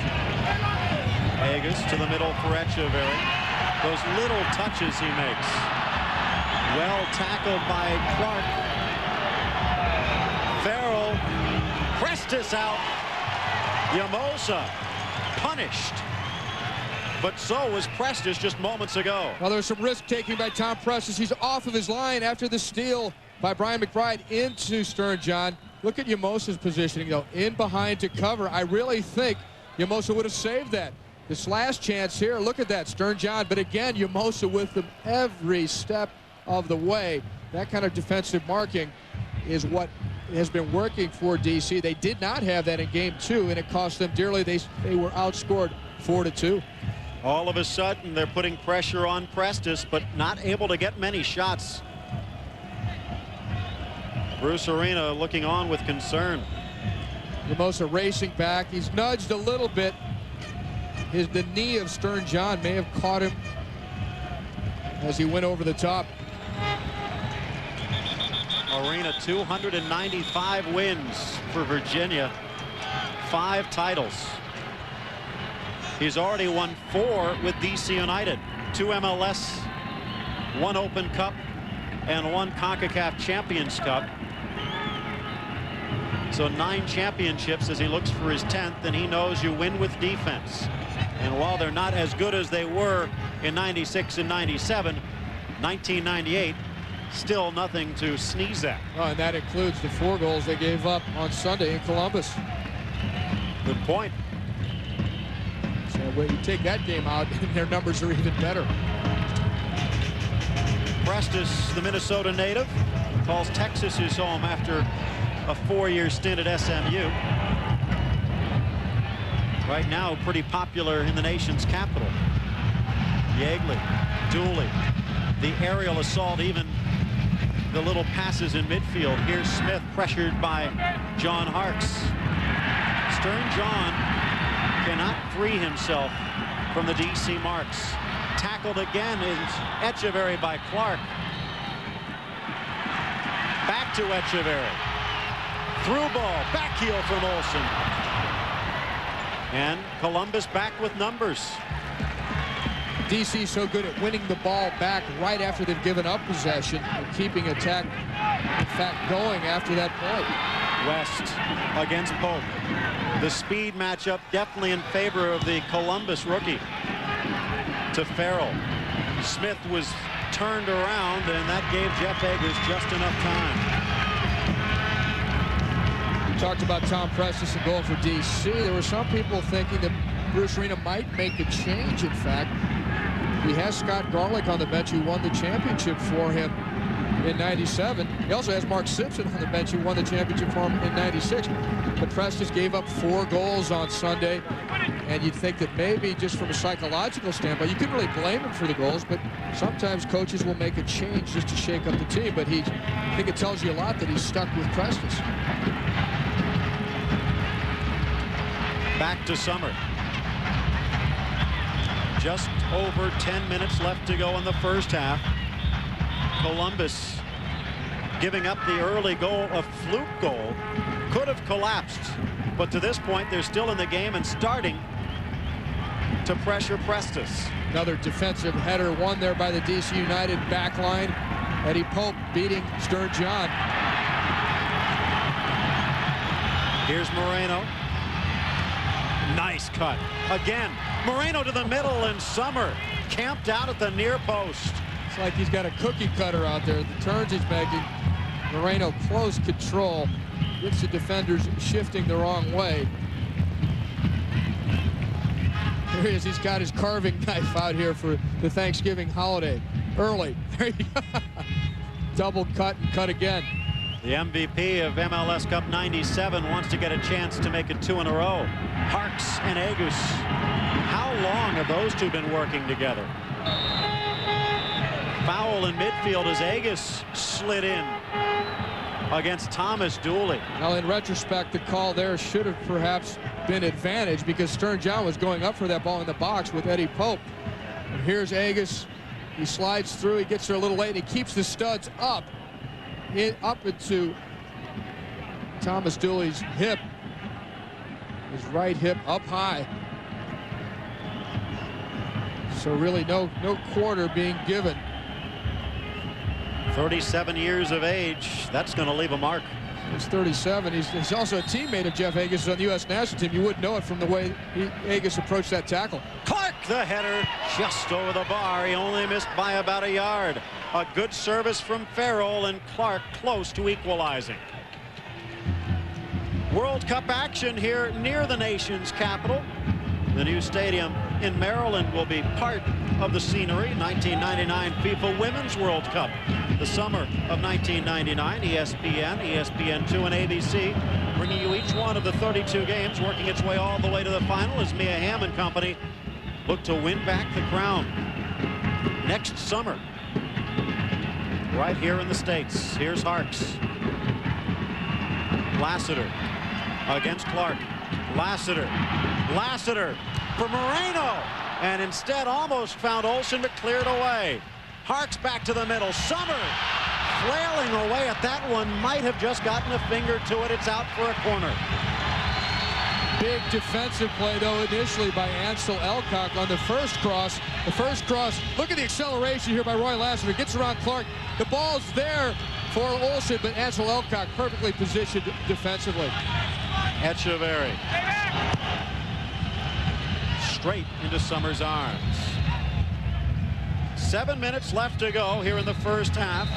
Agus to the middle for Echeverry. Those little touches he makes. Well tackled by Clark. Farrell. Prestes out. Yamosa punished. But so was Prestes just moments ago. Well, there was some risk-taking by Tom Prestes. He's off of his line after the steal by Brian McBride into Stern John. Look at Yamosa's positioning, though, in behind to cover. I really think Yamosa would have saved that. This last chance here, look at that, Stern John. But again, Yamosa with them every step of the way. That kind of defensive marking is what has been working for DC. They did not have that in game 2, and it cost them dearly. They were outscored 4-2. All of a sudden, they're putting pressure on Prestes, but not able to get many shots. Bruce Arena looking on with concern. Yamosa racing back. He's nudged a little bit. The knee of Stern John may have caught him as he went over the top. Arena 295 wins for Virginia. 5 titles. He's already won 4 with DC United. 2 MLS, 1 Open Cup, and 1 CONCACAF Champions Cup. So 9 championships as he looks for his 10th, and he knows you win with defense. And while they're not as good as they were in 96 and 97, 1998, still nothing to sneeze at. Oh, and that includes the 4 goals they gave up on Sunday in Columbus. Good point. So when you take that game out, their numbers are even better. Prestes, the Minnesota native, calls Texas his home after a 4-year stint at SMU. Right now, pretty popular in the nation's capital. Yeagley, Dooley, the aerial assault, even the little passes in midfield. Here's Smith pressured by John Harks. Stern John cannot free himself from the DC marks. Tackled again is Echeverry by Clark. Back to Echeverry. Through ball, back heel from Olsen. And Columbus back with numbers. DC so good at winning the ball back right after they've given up possession and keeping attack, in fact, going after that point. West against Pope. The speed matchup definitely in favor of the Columbus rookie. To Farrell. Smith was turned around, and that gave Jeff Eggers just enough time. talked about Tom Prestis and goal for DC. There were some people thinking that Bruce Arena might make a change. In fact, he has Scott Garlick on the bench, who won the championship for him in '97. He also has Mark Simpson on the bench, who won the championship for him in '96. But Prestis gave up 4 goals on Sunday, and you'd think that maybe just from a psychological standpoint, you couldn't really blame him for the goals, but sometimes coaches will make a change just to shake up the team. But I think it tells you a lot that he's stuck with Prestis. Back to Summer. Just over 10 minutes left to go in the first half. Columbus giving up the early goal, a fluke goal. Could have collapsed, but to this point they're still in the game and starting to pressure Prestis. Another defensive header won there by the DC United back line. Eddie Pope beating Stern John. Here's Moreno. Nice cut. Again, Moreno to the middle, and Summer camped out at the near post. It's like he's got a cookie cutter out there. The turns he's making. Moreno close control. Gets the defenders shifting the wrong way. Here he is. He's got his carving knife out here for the Thanksgiving holiday. Early. There you go. Double cut and cut again. The MVP of MLS Cup 97 wants to get a chance to make it 2 in a row. Harks and Agus. How long have those two been working together? Foul in midfield as Agus slid in against Thomas Dooley. Now, in retrospect, the call there should have perhaps been advantage, because Stern John was going up for that ball in the box with Eddie Pope. And here's Agus. He slides through. He gets there a little late, and he keeps the studs up into Thomas Dooley's hip. His right hip up high. So really no quarter being given. 37 years of age. That's going to leave a mark. He's 37. He's also a teammate of Jeff Agus on the U.S. national team. You wouldn't know it from the way Agus approached that tackle. Clark, the header, just over the bar. He only missed by about a yard. A good service from Farrell, and Clark close to equalizing. World Cup action here near the nation's capital. The new stadium in Maryland will be part of the scenery. 1999 FIFA Women's World Cup. The summer of 1999, ESPN, ESPN2, and ABC bringing you each one of the 32 games, working its way all the way to the final as Mia Hamm and company look to win back the crown next summer, right here in the States. Here's Harks. Lassiter against Clark. Lassiter for Moreno, and instead almost found Olsen, but cleared away. Harks back to the middle. Summer flailing away at that one. Might have just gotten a finger to it. It's out for a corner. Big defensive play, though, initially by Ansel Elcock on the first cross. The first cross, look at the acceleration here by Roy Lassiter. Gets around Clark. The ball's there for Olsen, but Ansel Elcock perfectly positioned defensively. Echeverry. Straight into Summer's arms. 7 minutes left to go here in the first half.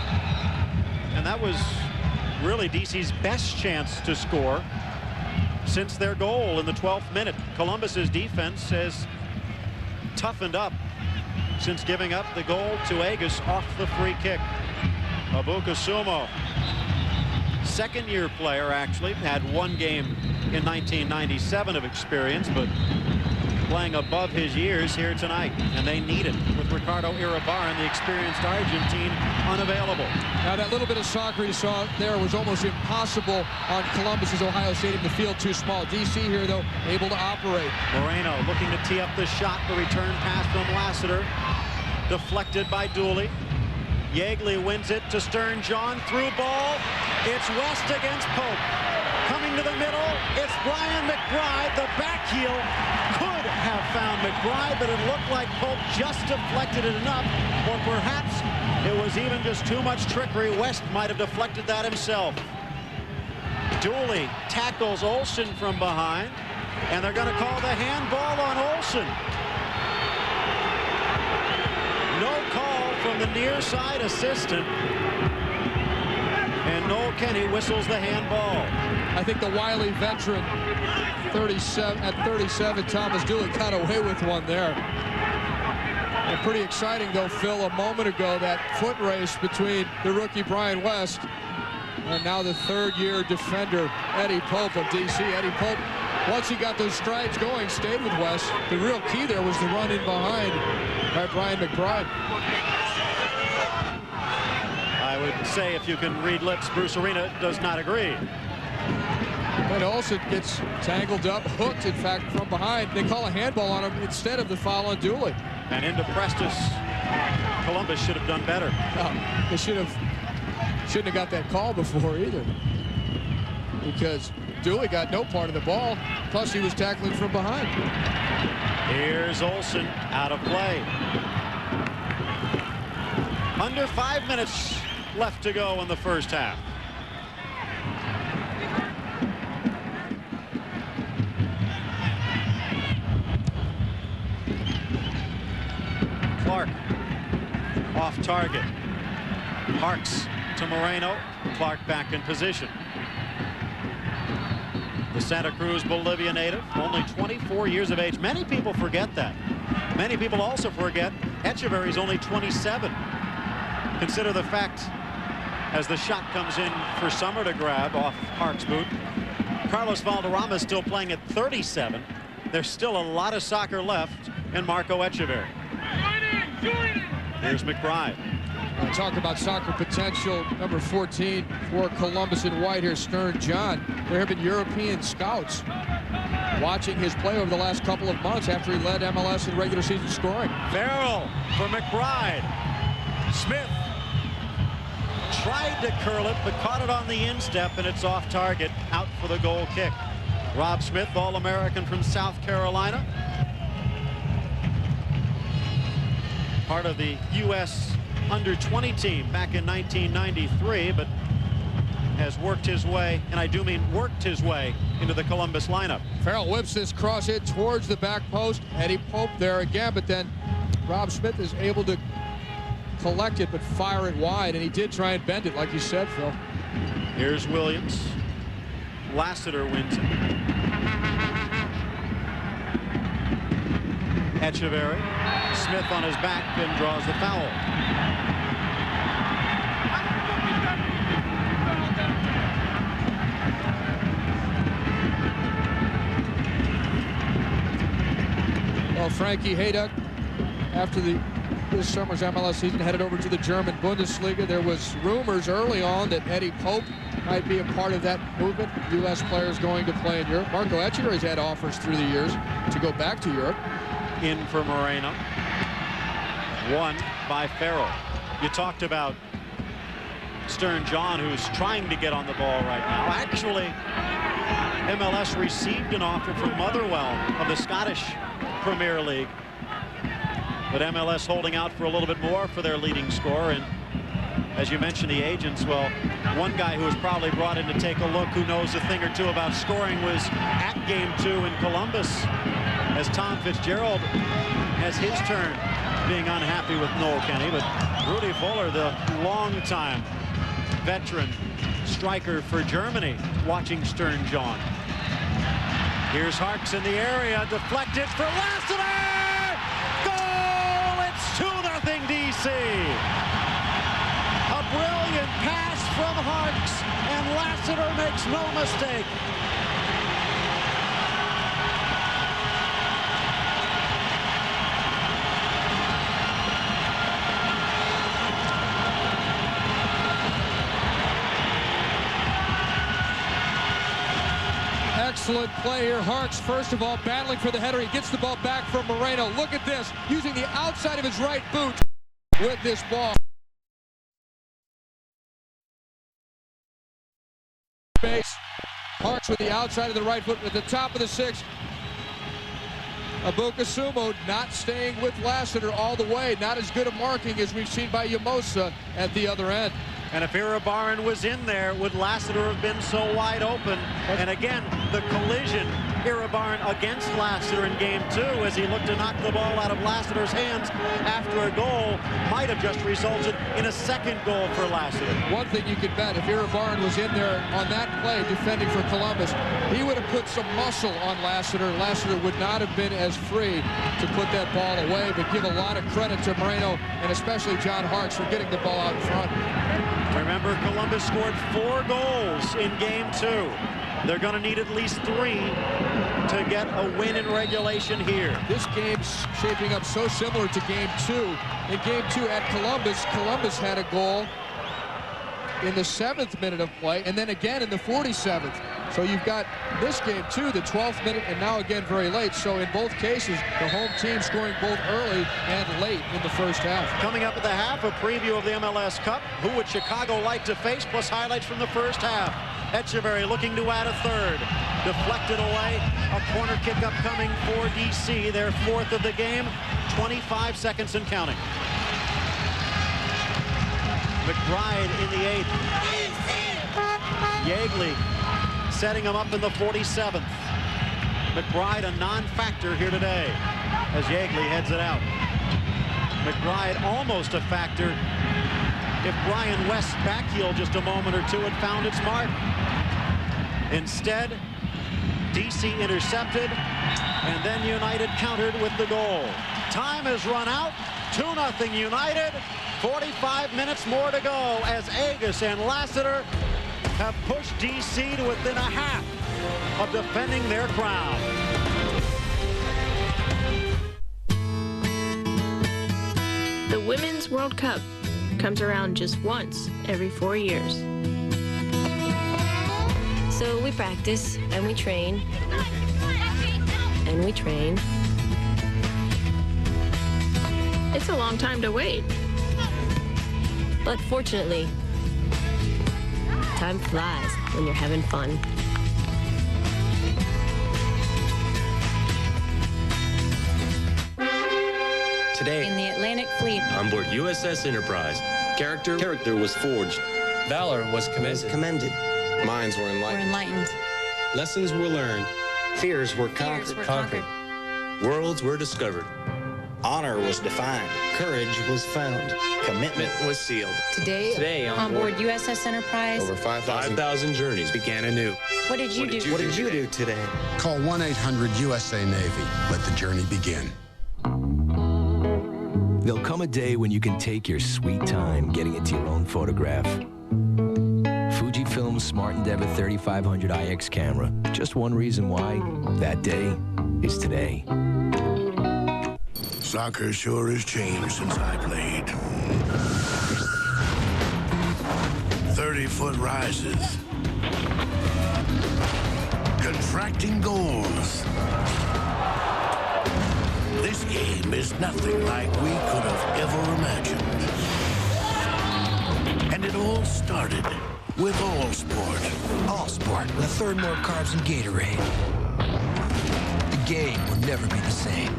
And that was really DC's best chance to score since their goal in the 12th minute. Columbus's defense has toughened up since giving up the goal to Agus off the free kick. Abuka Sumo, second-year player, actually had 1 game in 1997 of experience, but playing above his years here tonight, and they need it with Ricardo Iribarren, the experienced Argentine, unavailable. Now that little bit of soccer you saw there was almost impossible on Columbus's Ohio Stadium. The field too small. DC here, though, able to operate. Moreno looking to tee up the shot. The return pass from Lassiter, deflected by Dooley. Yeagley wins it to Stern John. Through ball. It's West against Pope. Coming to the middle, it's Brian McBride. The back heel could have found McBride, but it looked like Pope just deflected it enough, or perhaps it was even just too much trickery. West might have deflected that himself. Dooley tackles Olsen from behind, and they're going to call the handball on Olsen. No call from the near side assistant. And Noel Kenny whistles the handball. I think the wily veteran, 37, Thomas Dooley, got away with one there. And pretty exciting, though, Phil, a moment ago, that foot race between the rookie Brian West and now the third-year defender, Eddie Pope of D.C. Eddie Pope, once he got those strides going, stayed with West. The real key there was the run in behind by Brian McBride. I would say, if you can read lips, Bruce Arena does not agree. But Olsen gets tangled up, hooked, in fact, from behind. They call a handball on him instead of the foul on Dooley. And into Prestis. Columbus should have done better. No, they shouldn't have got that call before either, because Dooley got no part of the ball, plus he was tackling from behind. Here's Olsen out of play. Under 5 minutes left to go in the first half. Clark off target. Harks to Moreno. Clark back in position. The Santa Cruz, Bolivia native, only 24 years of age. Many people forget that. Many people also forget Echeverry's only 27. Consider the fact, as the shot comes in for Summer to grab off Hark's boot, Carlos Valderrama is still playing at 37. There's still a lot of soccer left in Marco Echeverry. Here's McBride. Talk about soccer potential. Number 14 for Columbus in white here, Stern John. There have been European scouts watching his play over the last couple of months after he led MLS in regular season scoring. Farrell for McBride. Smith tried to curl it, but caught it on the instep, and it's off target, out for the goal kick. Rob Smith, All-American from South Carolina. Part of the U.S. under-20 team back in 1993, but has worked his way, and I do mean worked his way, into the Columbus lineup. Farrell whips this cross in towards the back post. Eddie Pope there again, but then Rob Smith is able to collect it but fire it wide, and he did try and bend it, like you said, Phil. Here's Williams. Lassiter wins it. Echeverry. Smith on his back and draws the foul. Well, Frankie Hayduck, after this summer's MLS season, headed over to the German Bundesliga. There was rumors early on that Eddie Pope might be a part of that movement. U.S. players going to play in Europe. Marco Echeverry's had offers through the years to go back to Europe. In for Moreno. Won by Farrell. You talked about Stern John, who's trying to get on the ball right now. Actually, MLS received an offer from Motherwell of the Scottish Premier League, but MLS holding out for a little bit more for their leading scorer. And as you mentioned, the agents, well, one guy who was probably brought in to take a look, who knows a thing or two about scoring, was at Game 2 in Columbus, as Tom Fitzgerald has his turn being unhappy with Noel Kenny. But Rudy Fuller, the longtime veteran striker for Germany, watching Stern John. Here's Harks in the area, deflected for Lassiter! Goal! It's 2-0 DC. A brilliant pass from Harks, and Lassiter makes no mistake. Excellent play here. Harks, first of all, battling for the header. He gets the ball back from Moreno. Look at this, using the outside of his right boot with this ball. Base. Harks with the outside of the right foot at the top of the 6. Abukasumo not staying with Lassiter all the way. Not as good a marking as we've seen by Yamosa at the other end. And if Iribarren was in there, would Lassiter have been so wide open? And again, the collision Iribarne against Lassiter in Game 2 as he looked to knock the ball out of Lassiter's hands after a goal might have just resulted in a second goal for Lassiter. One thing you could bet, if Iribarne was in there on that play defending for Columbus, he would have put some muscle on Lassiter. Lassiter would not have been as free to put that ball away, but give a lot of credit to Moreno and especially John Hartz for getting the ball out in front. Remember, Columbus scored 4 goals in Game 2. They're going to need at least 3 to get a win in regulation here. This game's shaping up so similar to Game 2. In Game 2 at Columbus, Columbus had a goal in the 7th minute of play, and then again in the 47th. So you've got this game too, the 12th minute, and now again very late. So in both cases, the home team scoring both early and late in the first half. Coming up at the half, a preview of the MLS Cup. Who would Chicago like to face, plus highlights from the first half. Echeverry looking to add a third. Deflected away. A corner kick upcoming for DC, their 4th of the game. 25 seconds and counting. McBride in the 8th. Yeagley setting him up in the 47th. McBride a non-factor here today as Yeagley heads it out. McBride almost a factor if Brian West's backheel just a moment or two had found its mark. Instead, DC intercepted, and then United countered with the goal. Time has run out. 2-0 United. 45 minutes more to go as Agus and Lassiter have pushed DC to within a half of defending their crown. The Women's World Cup comes around just once every 4 years. So we practice and we train and we train. It's a long time to wait. But fortunately, time flies when you're having fun. Today, in the Atlantic Fleet, on board USS Enterprise, character was forged. Valor was commended. Minds were enlightened. Lessons were learned. Fears were conquered. Worlds were discovered. Honor was defined. Courage was found. Commitment was sealed. Today on board USS Enterprise, over 5,000 journeys began anew. What did you do? What did you do today? Call 1-800-USA-NAVY. Let the journey begin. There'll come a day when you can take your sweet time getting into your own photograph. Fujifilm's Smart Endeavor 3500 IX camera. Just one reason why that day is today. Soccer sure has changed since I played. 30-foot rises. Contracting goals. This game is nothing like we could have ever imagined. And it all started with All Sport. All Sport, with a third more carbs than Gatorade. The game will never be the same.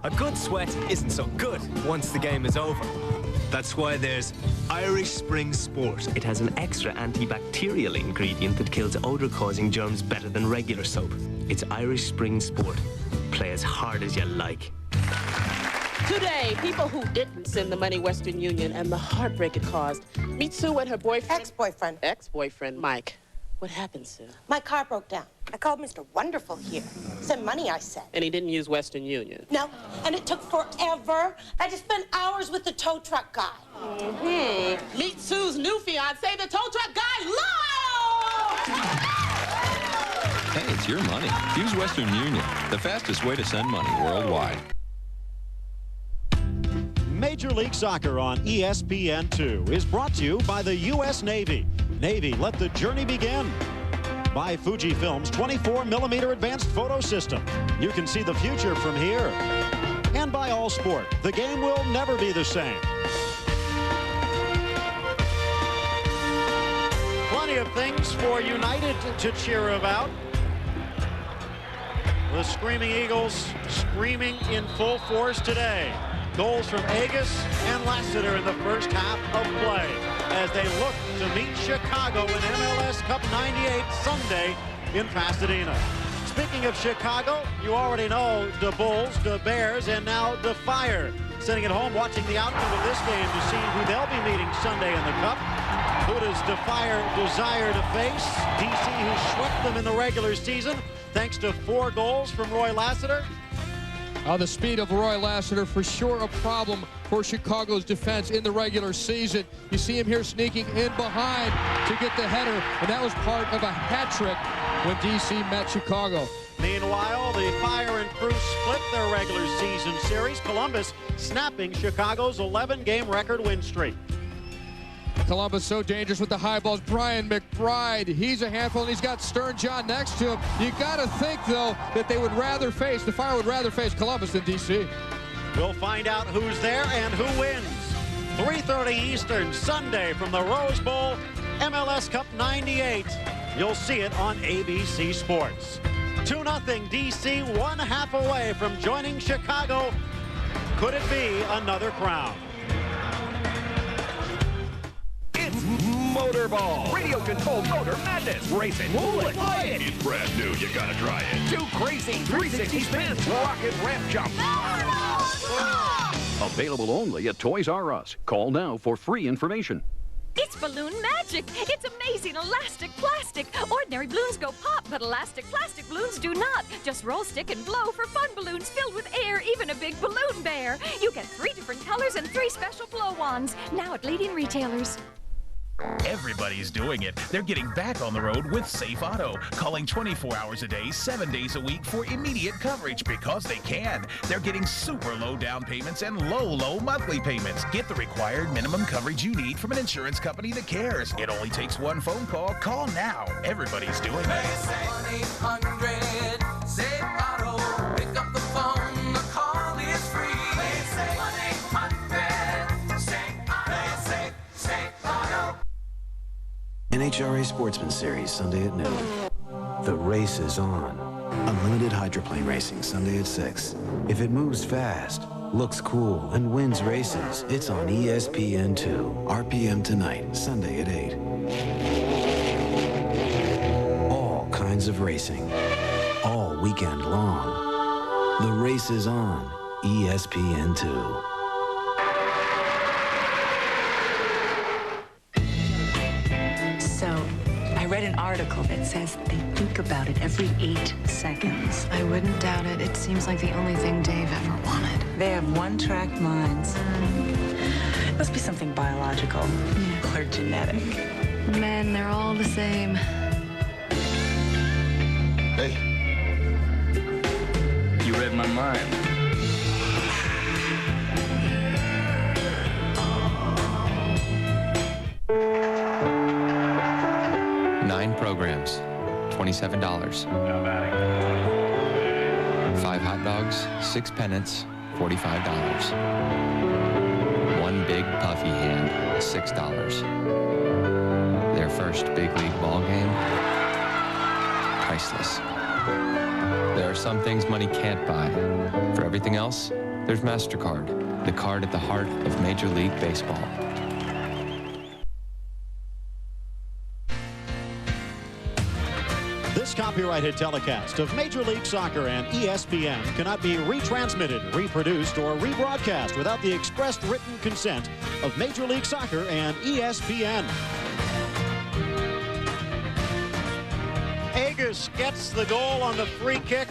A good sweat isn't so good once the game is over. That's why there's Irish Spring Sport. It has an extra antibacterial ingredient that kills odor-causing germs better than regular soap. It's Irish Spring Sport. Play as hard as you like. Today, people who didn't send the money Western Union and the heartbreak it caused. Meet Sue and her boyfriend. Ex-boyfriend, Mike. What happened, Sue? My car broke down. I called Mr. Wonderful here. Send money, I said. And he didn't use Western Union? No, and it took forever. I had to spend hours with the tow truck guy. Mm-hmm. Meet Sue's new fiance, the tow truck guy, Lyle! Hey, it's your money. Use Western Union, the fastest way to send money worldwide. Major League Soccer on ESPN2 is brought to you by the U.S. Navy. Navy, let the journey begin. By Fujifilm's 24mm advanced photo system. You can see the future from here. And by All Sport, the game will never be the same. Plenty of things for United to cheer about. The Screaming Eagles screaming in full force today. Goals from Agus and Lassiter in the first half of play as they look to meet Chicago in MLS Cup 98 Sunday in Pasadena. Speaking of Chicago, you already know the Bulls, the Bears, and now the Fire. Sitting at home watching the outcome of this game to see who they'll be meeting Sunday in the Cup. Who does the Fire desire to face? DC, who swept them in the regular season, thanks to 4 goals from Roy Lassiter. The speed of Roy Lassiter for sure a problem for Chicago's defense in the regular season. You see him here sneaking in behind to get the header, and that was part of a hat trick when DC met Chicago. Meanwhile, the Fire and Crew split their regular season series, Columbus snapping Chicago's 11-game record win streak. Columbus so dangerous with the high balls. Brian McBride, he's a handful, and he's got Stern John next to him. You got to think, though, that they would rather face, the Fire would rather face Columbus than DC. We'll find out who's there and who wins. 3:30 Eastern, Sunday from the Rose Bowl, MLS Cup 98. You'll see it on ABC Sports. 2-0 DC, 1/2 away from joining Chicago. Could it be another crown? Motorball. Radio-controlled motor madness. Race it. Roll it. Fly it. It's brand new. You gotta try it. Do crazy 360 spins. Rocket ramp jump. Available only at Toys R Us. Call now for free information. It's balloon magic. It's amazing elastic plastic. Ordinary balloons go pop, but elastic plastic balloons do not. Just roll, stick, and blow for fun balloons filled with air, even a big balloon bear. You get 3 different colors and 3 special blow wands. Now at leading retailers. Everybody's doing it. They're getting back on the road with Safe Auto, calling 24 hours a day, 7 days a week for immediate coverage because they can. They're getting super low down payments and low monthly payments. Get the required minimum coverage you need from an insurance company that cares. It only takes 1 phone call. Call now. Everybody's doing it. 1-800 Safe Auto. Pick up the phone. The call is free. 1-800 Safe Auto. Safe Auto. NHRA Sportsman Series, Sunday at noon. The race is on. Unlimited hydroplane racing, Sunday at 6. If it moves fast, looks cool, and wins races, it's on ESPN2. RPM tonight, Sunday at 8. All kinds of racing. All weekend long. The race is on. ESPN2. I read an article that says they think about it every 8 seconds. I wouldn't doubt it. It seems like the only thing Dave ever wanted. They have one-track minds. It must be something biological or genetic. Men, they're all the same. Hey. You read my mind. Programs, $27. 5 hot dogs, 6 pennants, $45. 1 big puffy hand, $6. Their first big league ball game, priceless. There are some things money can't buy. For everything else, there's Mastercard, the card at the heart of Major League Baseball. This copyrighted telecast of Major League Soccer and ESPN cannot be retransmitted, reproduced, or rebroadcast without the expressed written consent of Major League Soccer and ESPN. Agus gets the goal on the free kick.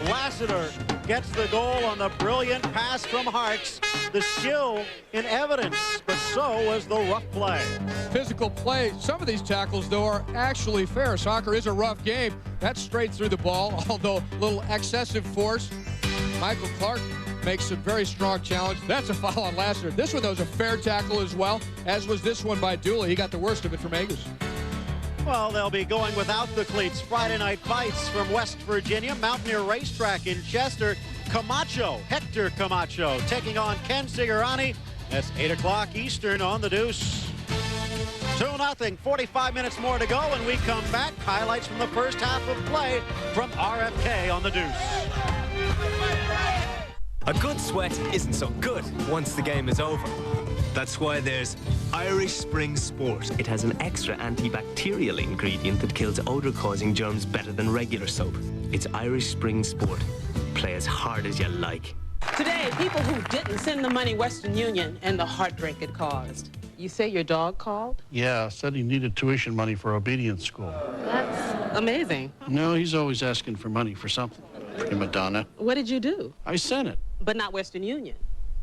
Lassiter gets the goal on the brilliant pass from Hartz. The skill in evidence, but so was the rough play. Physical play. Some of these tackles, though, are actually fair. Soccer is a rough game. That's straight through the ball, although a little excessive force. Michael Clark makes a very strong challenge. That's a foul on Lassiter. This one, though, is a fair tackle as well, as was this one by Dooley. He got the worst of it from Agus. Well, they'll be going without the cleats. Friday night fights from West Virginia, Mountaineer Racetrack in Chester. Camacho, Hector Camacho, taking on Ken Cigarani. That's 8 o'clock Eastern on the Deuce. 2-0, 45 minutes more to go, and we come back. Highlights from the first half of play from RFK on the Deuce. A good sweat isn't so good once the game is over. That's why there's Irish Spring Sport. It has an extra antibacterial ingredient that kills odor-causing germs better than regular soap. It's Irish Spring Sport. Play as hard as you like. Today, people who didn't send the money Western Union and the heartbreak it caused. You say your dog called? Yeah, said he needed tuition money for obedience school. That's amazing. No, he's always asking for money for something. Prima donna. What did you do? I sent it. But not Western Union.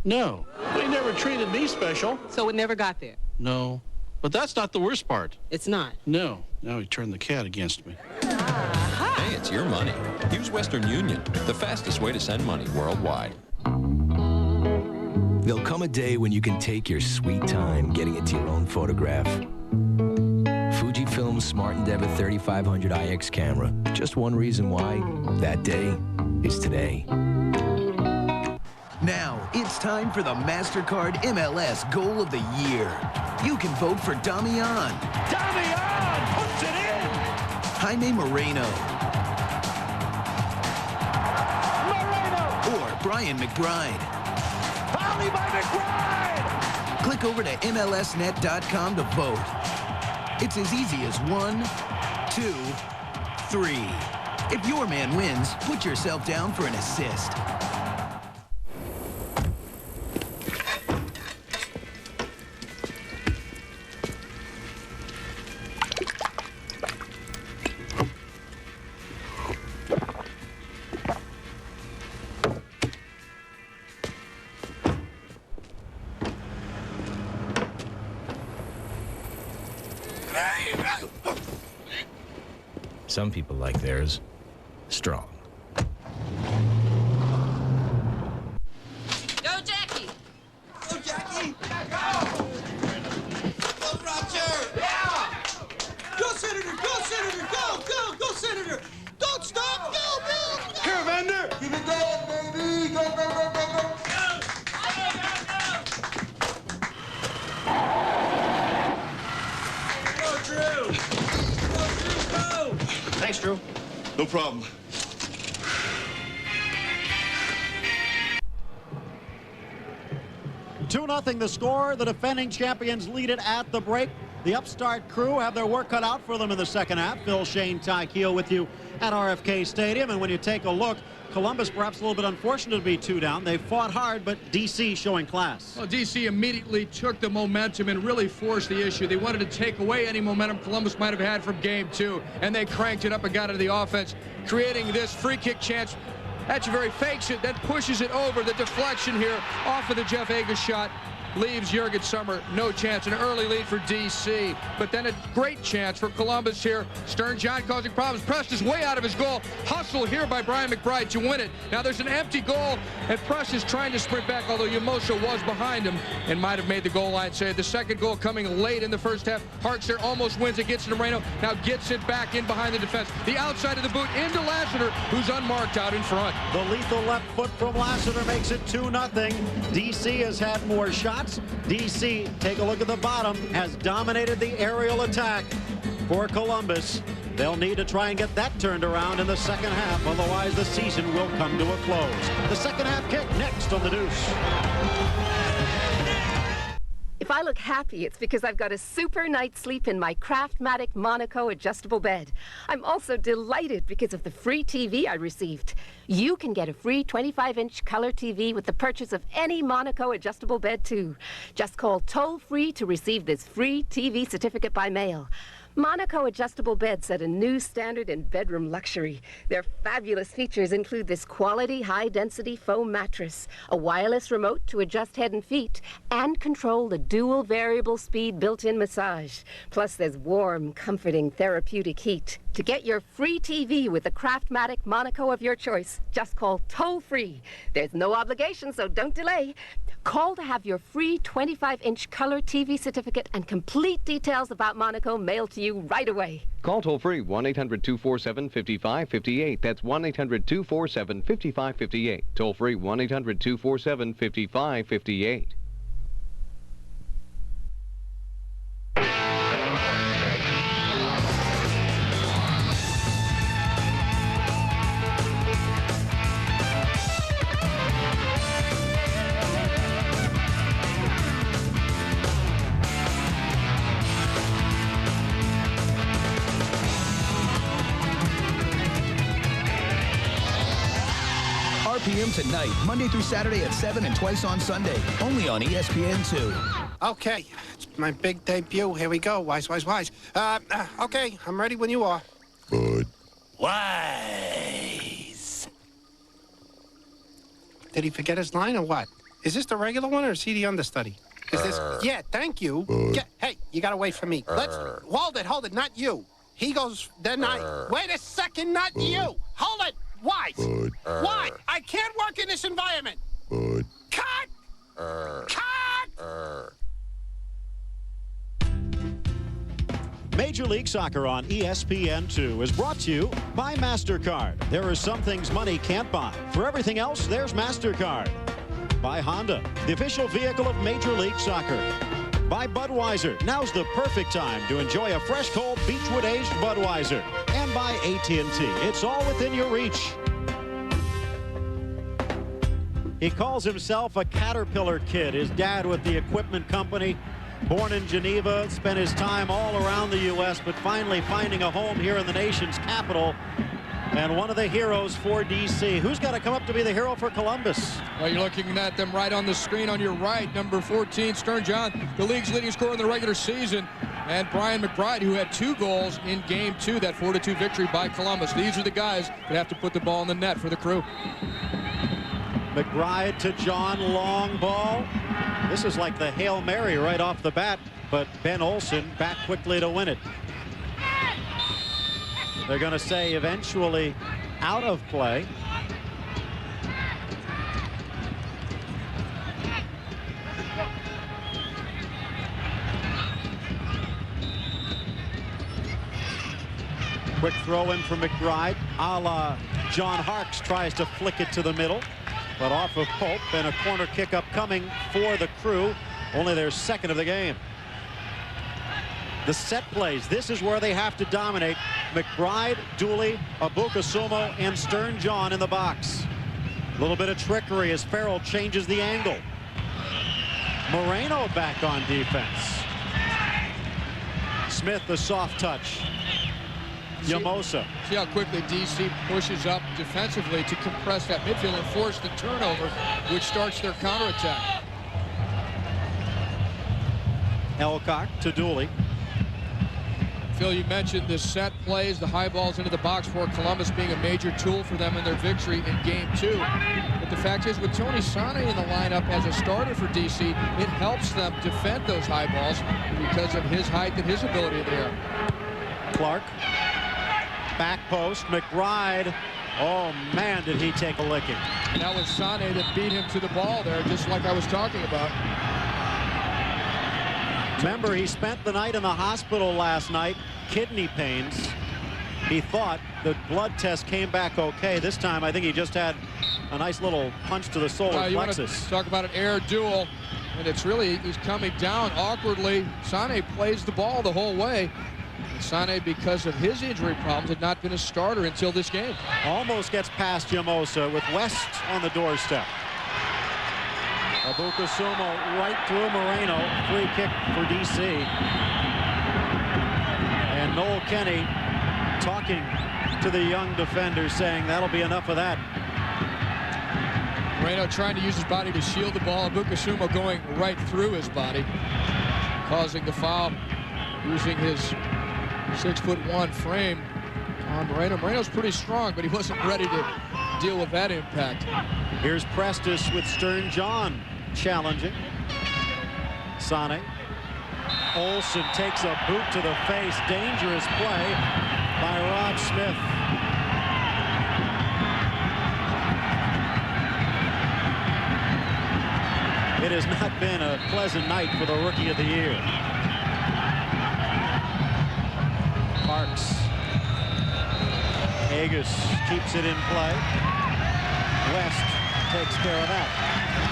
No, they never treated me special. So it never got there? No, but that's not the worst part. It's not? No, now he turned the cat against me. Hey, it's your money. Use Western Union, the fastest way to send money worldwide. There'll come a day when you can take your sweet time getting into your own photograph. Fujifilm's Smart Endeavor 3500 IX camera. Just one reason why that day is today. Now, it's time for the Mastercard MLS Goal of the Year. You can vote for Damian. Damian puts it in! Jaime Moreno. Or Brian McBride. Volley by McBride! Click over to MLSnet.com to vote. It's as easy as 1, 2, 3. If your man wins, put yourself down for an assist. Some people like theirs strong. Go, Jackie! Go, Jackie! Go! Go, Roger! Yeah! Go, Senator! Go, Senator! Go, go, go, Senator! Don't stop! Go, Bill! Here, Vander! Keep it going, baby! Go, go, go, go, go! Go, Drew! Go, Drew, go! Thanks, Drew. No problem. Two 2-0 the score. The defending champions lead it at the break. The upstart crew have their work cut out for them in the second half. Phil, Shane, Ty Keel with you at RFK Stadium. And when you take a look, Columbus perhaps a little bit unfortunate to be 2 down. They fought hard, but D.C. showing class. Well, D.C. immediately took the momentum and really forced the issue. They wanted to take away any momentum Columbus might have had from game 2, and they cranked it up and got into the offense, creating this free kick chance. Etcheverry fakes it, then pushes it over. The deflection here off of the Jeff Agas shot leaves Jurgen Sommer no chance. An early lead for D.C., but then a great chance for Columbus here. Stern John causing problems. Prest way out of his goal. Hustle here by Brian McBride to win it. Now there's an empty goal, and Prest is trying to sprint back, although Yamosa was behind him and might have made the goal line save. The second goal coming late in the first half. Hartster almost wins it, gets to Moreno, now gets it back in behind the defense. The outside of the boot into Lassiter, who's unmarked out in front. The lethal left foot from Lassiter makes it 2-0. D.C. has had more shots. D.C., take a look at the bottom, has dominated the aerial attack for Columbus. They'll need to try and get that turned around in the second half, otherwise the season will come to a close. The second half kick next on the Deuce. If I look happy, it's because I've got a super night's sleep in my Craftmatic Monaco adjustable bed. I'm also delighted because of the free TV I received. You can get a free 25-inch color TV with the purchase of any Monaco adjustable bed, too. Just call toll-free to receive this free TV certificate by mail. Monaco adjustable beds set a new standard in bedroom luxury. Their fabulous features include this quality, high-density foam mattress, a wireless remote to adjust head and feet, and control the dual variable speed built-in massage. Plus, there's warm, comforting, therapeutic heat. To get your free TV with the Craftmatic Monaco of your choice, just call toll-free. There's no obligation, so don't delay. Call to have your free 25-inch color TV certificate and complete details about Monaco mailed to you right away. Call toll-free 1-800-247-5558. That's 1-800-247-5558. Toll-free 1-800-247-5558. p.m. tonight, Monday through Saturday at 7 and twice on Sunday, only on ESPN2. Okay, it's my big debut. Here we go. Wise. Okay, I'm ready when you are. Good. Wise. Did he forget his line or what? Is this the regular one or is he the understudy? Is this? Yeah, thank you. Hey, you gotta wait for me. Let's hold it. Not you. He goes. Then I. Wait a second. Not you. Hold it. Wise. Why? I can't work in this environment. Cut. Cut. Major League Soccer on ESPN2 is brought to you by Mastercard. There are some things money can't buy. For everything else, there's Mastercard. By Honda, the official vehicle of Major League Soccer. By Budweiser, now's the perfect time to enjoy a fresh, cold, Beechwood-aged Budweiser. And by AT&T, it's all within your reach. He calls himself a Caterpillar kid. His dad with the equipment company. Born in Geneva, spent his time all around the U.S., but finally finding a home here in the nation's capital. And one of the heroes for D.C. Who's got to come up to be the hero for Columbus? Well, you're looking at them right on the screen on your right. Number 14, Stern John, the league's leading scorer in the regular season. And Brian McBride, who had 2 goals in Game 2, that 4-2 victory by Columbus. These are the guys that have to put the ball in the net for the Crew. McBride to John, long ball. This is like the Hail Mary right off the bat, but Ben Olsen back quickly to win it. They're going to say eventually out of play. Quick throw in for McBride, a la John Harkes, tries to flick it to the middle. But off of Pope, and a corner kick upcoming for the Crew. Only their second of the game. The set plays. This is where they have to dominate. McBride, Dooley, Abukasumo, and Stern John in the box. A little bit of trickery as Farrell changes the angle. Moreno back on defense. Smith, the soft touch. Yamosa. See how quickly DC pushes up defensively to compress that midfield and force the turnover, which starts their counterattack. Elcock to Dooley. Phil, you mentioned the set plays, the high balls into the box for Columbus being a major tool for them in their victory in Game 2. But the fact is, with Tony Sane in the lineup as a starter for DC, it helps them defend those high balls because of his height and his ability in the air. Clark. Back post, McBride. Oh, man, did he take a licking. And that was Sane that beat him to the ball there, just like I was talking about. Remember, he spent the night in the hospital last night, kidney pains. He thought the blood test came back okay. This time, I think he just had a nice little punch to the solar you plexus. Want to talk about an air duel, and it's really, he's coming down awkwardly. Sane plays the ball the whole way. Sane, because of his injury problems, had not been a starter until this game. Almost gets past Yamosa with West on the doorstep. Abukasumo right through Moreno. Free kick for DC. And Noel Kenny talking to the young defender, saying that'll be enough of that. Moreno trying to use his body to shield the ball. Abukasumo going right through his body, causing the foul, using his 6'1" frame on Moreno. Moreno's pretty strong, but he wasn't ready to deal with that impact. Here's Prestis with Stern John challenging. Sane. Olsen takes a boot to the face. Dangerous play by Rob Smith. It has not been a pleasant night for the Rookie of the Year. Parks. Agus keeps it in play. West takes care of that.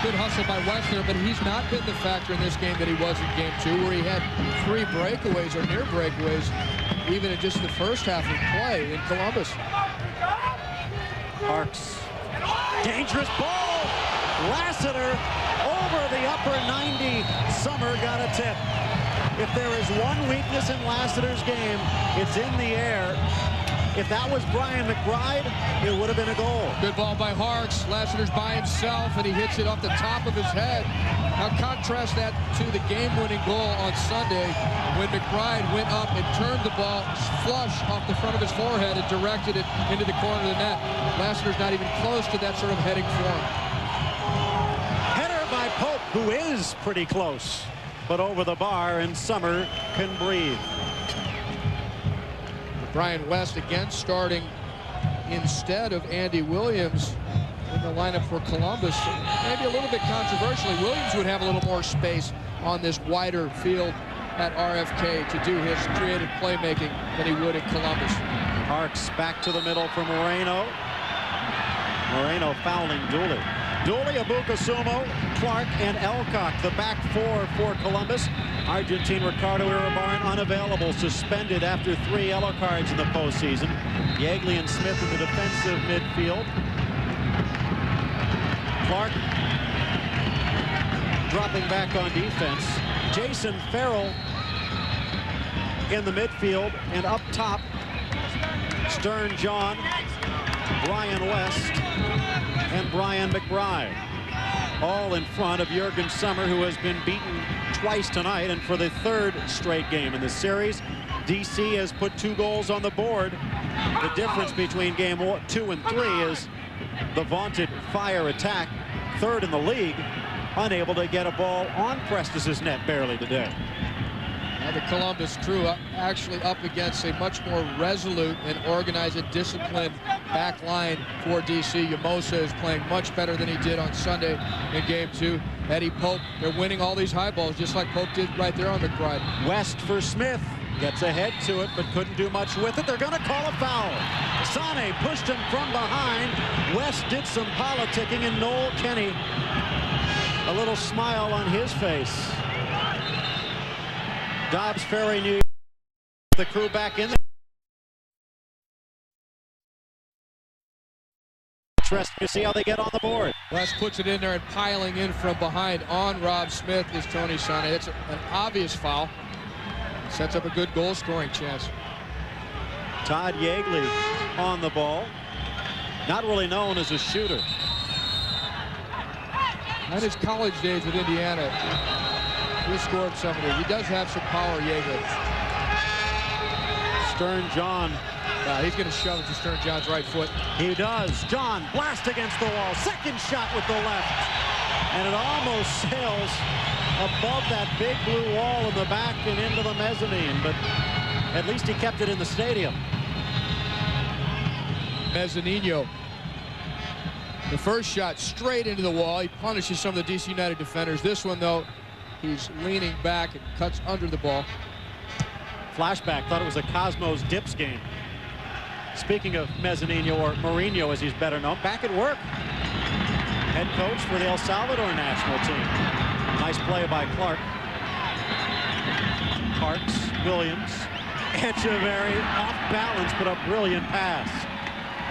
Good hustle by West there, but he's not been the factor in this game that he was in Game 2, where he had 3 breakaways or near breakaways, even in just the first half of play in Columbus. Parks. Dangerous ball. Lassiter over the upper 90. Summer got a tip. If there is one weakness in Lassiter's game, it's in the air. If that was Brian McBride, it would have been a goal. Good ball by Harks. Lassiter's by himself, and he hits it off the top of his head. Now contrast that to the game-winning goal on Sunday when McBride went up and turned the ball flush off the front of his forehead and directed it into the corner of the net. Lassiter's not even close to that sort of heading form. Header by Pope, who is pretty close, but over the bar, and Summer can breathe. Brian West again starting instead of Andy Williams in the lineup for Columbus. Maybe a little bit controversially, Williams would have a little more space on this wider field at RFK to do his creative playmaking than he would in Columbus. Harks back to the middle for Moreno. Moreno fouling Dooley. Dooley, Abuka-Sumo, Clark, and Elcock, the back four for Columbus. Argentine Ricardo Iribarren unavailable, suspended after 3 yellow cards in the postseason. Yeagley and Smith in the defensive midfield. Clark dropping back on defense. Jason Farrell in the midfield, and up top, Stern John, Brian West, and Brian McBride. All in front of Jürgen Summer, who has been beaten twice tonight, and for the 3rd straight game in the series. DC has put 2 goals on the board. The difference between game 2 and 3 is the vaunted fire attack, 3rd in the league, unable to get a ball on Prestis's net barely today. Now the Columbus Crew actually up against a much more resolute and organized and disciplined back line for DC. Yamosa is playing much better than he did on Sunday in game 2. Eddie Pope, they're winning all these high balls just like Pope did right there on McBride. West for Smith. Gets ahead to it, but couldn't do much with it. They're going to call a foul. Sane pushed him from behind. West did some politicking, and Noel Kenny, a little smile on his face. Dobbs Ferry, New York. The Crew back in there. Interesting to see how they get on the board. West puts it in there, and piling in from behind on Rob Smith is Tony Sane. It's an obvious foul. Sets up a good goal-scoring chance. Todd Yeagley on the ball. Not really known as a shooter. In his college days with Indiana, he scored some of it. He does have some power, Yeagley. Stern John. He's going to shove it to Stern John's right foot. He does. John, blast against the wall. Second shot with the left. And it almost sails above that big blue wall in the back and into the mezzanine, but at least he kept it in the stadium. Mezzanino. The first shot straight into the wall. He punishes some of the DC United defenders. This one, though, he's leaning back and cuts under the ball. Flashback, thought it was a Cosmos Dips game. Speaking of Mezzanino, or Mourinho as he's better known, back at work. Head coach for the El Salvador national team. Nice play by Clark. Harks, Williams, Echeverry off balance, but a brilliant pass.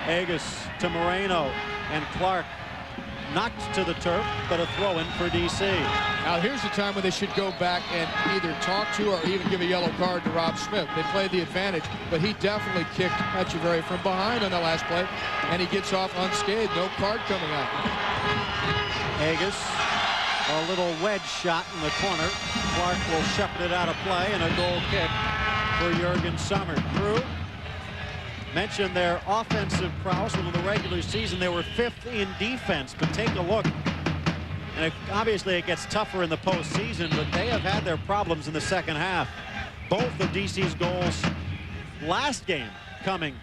Agus to Moreno, and Clark knocked to the turf, but a throw-in for DC. Now here's the time when they should go back and either talk to or even give a yellow card to Rob Smith. They played the advantage, but he definitely kicked Echeverry from behind on the last play, and he gets off unscathed. No card coming out. Agus, a little wedge shot in the corner. Clark will shepherd it out of play, and a goal kick for Jürgen Summer. Crew mentioned their offensive prowess. In the regular season, they were 5th in defense, but take a look. And obviously it gets tougher in the postseason, but they have had their problems in the second half. Both of DC's goals last game coming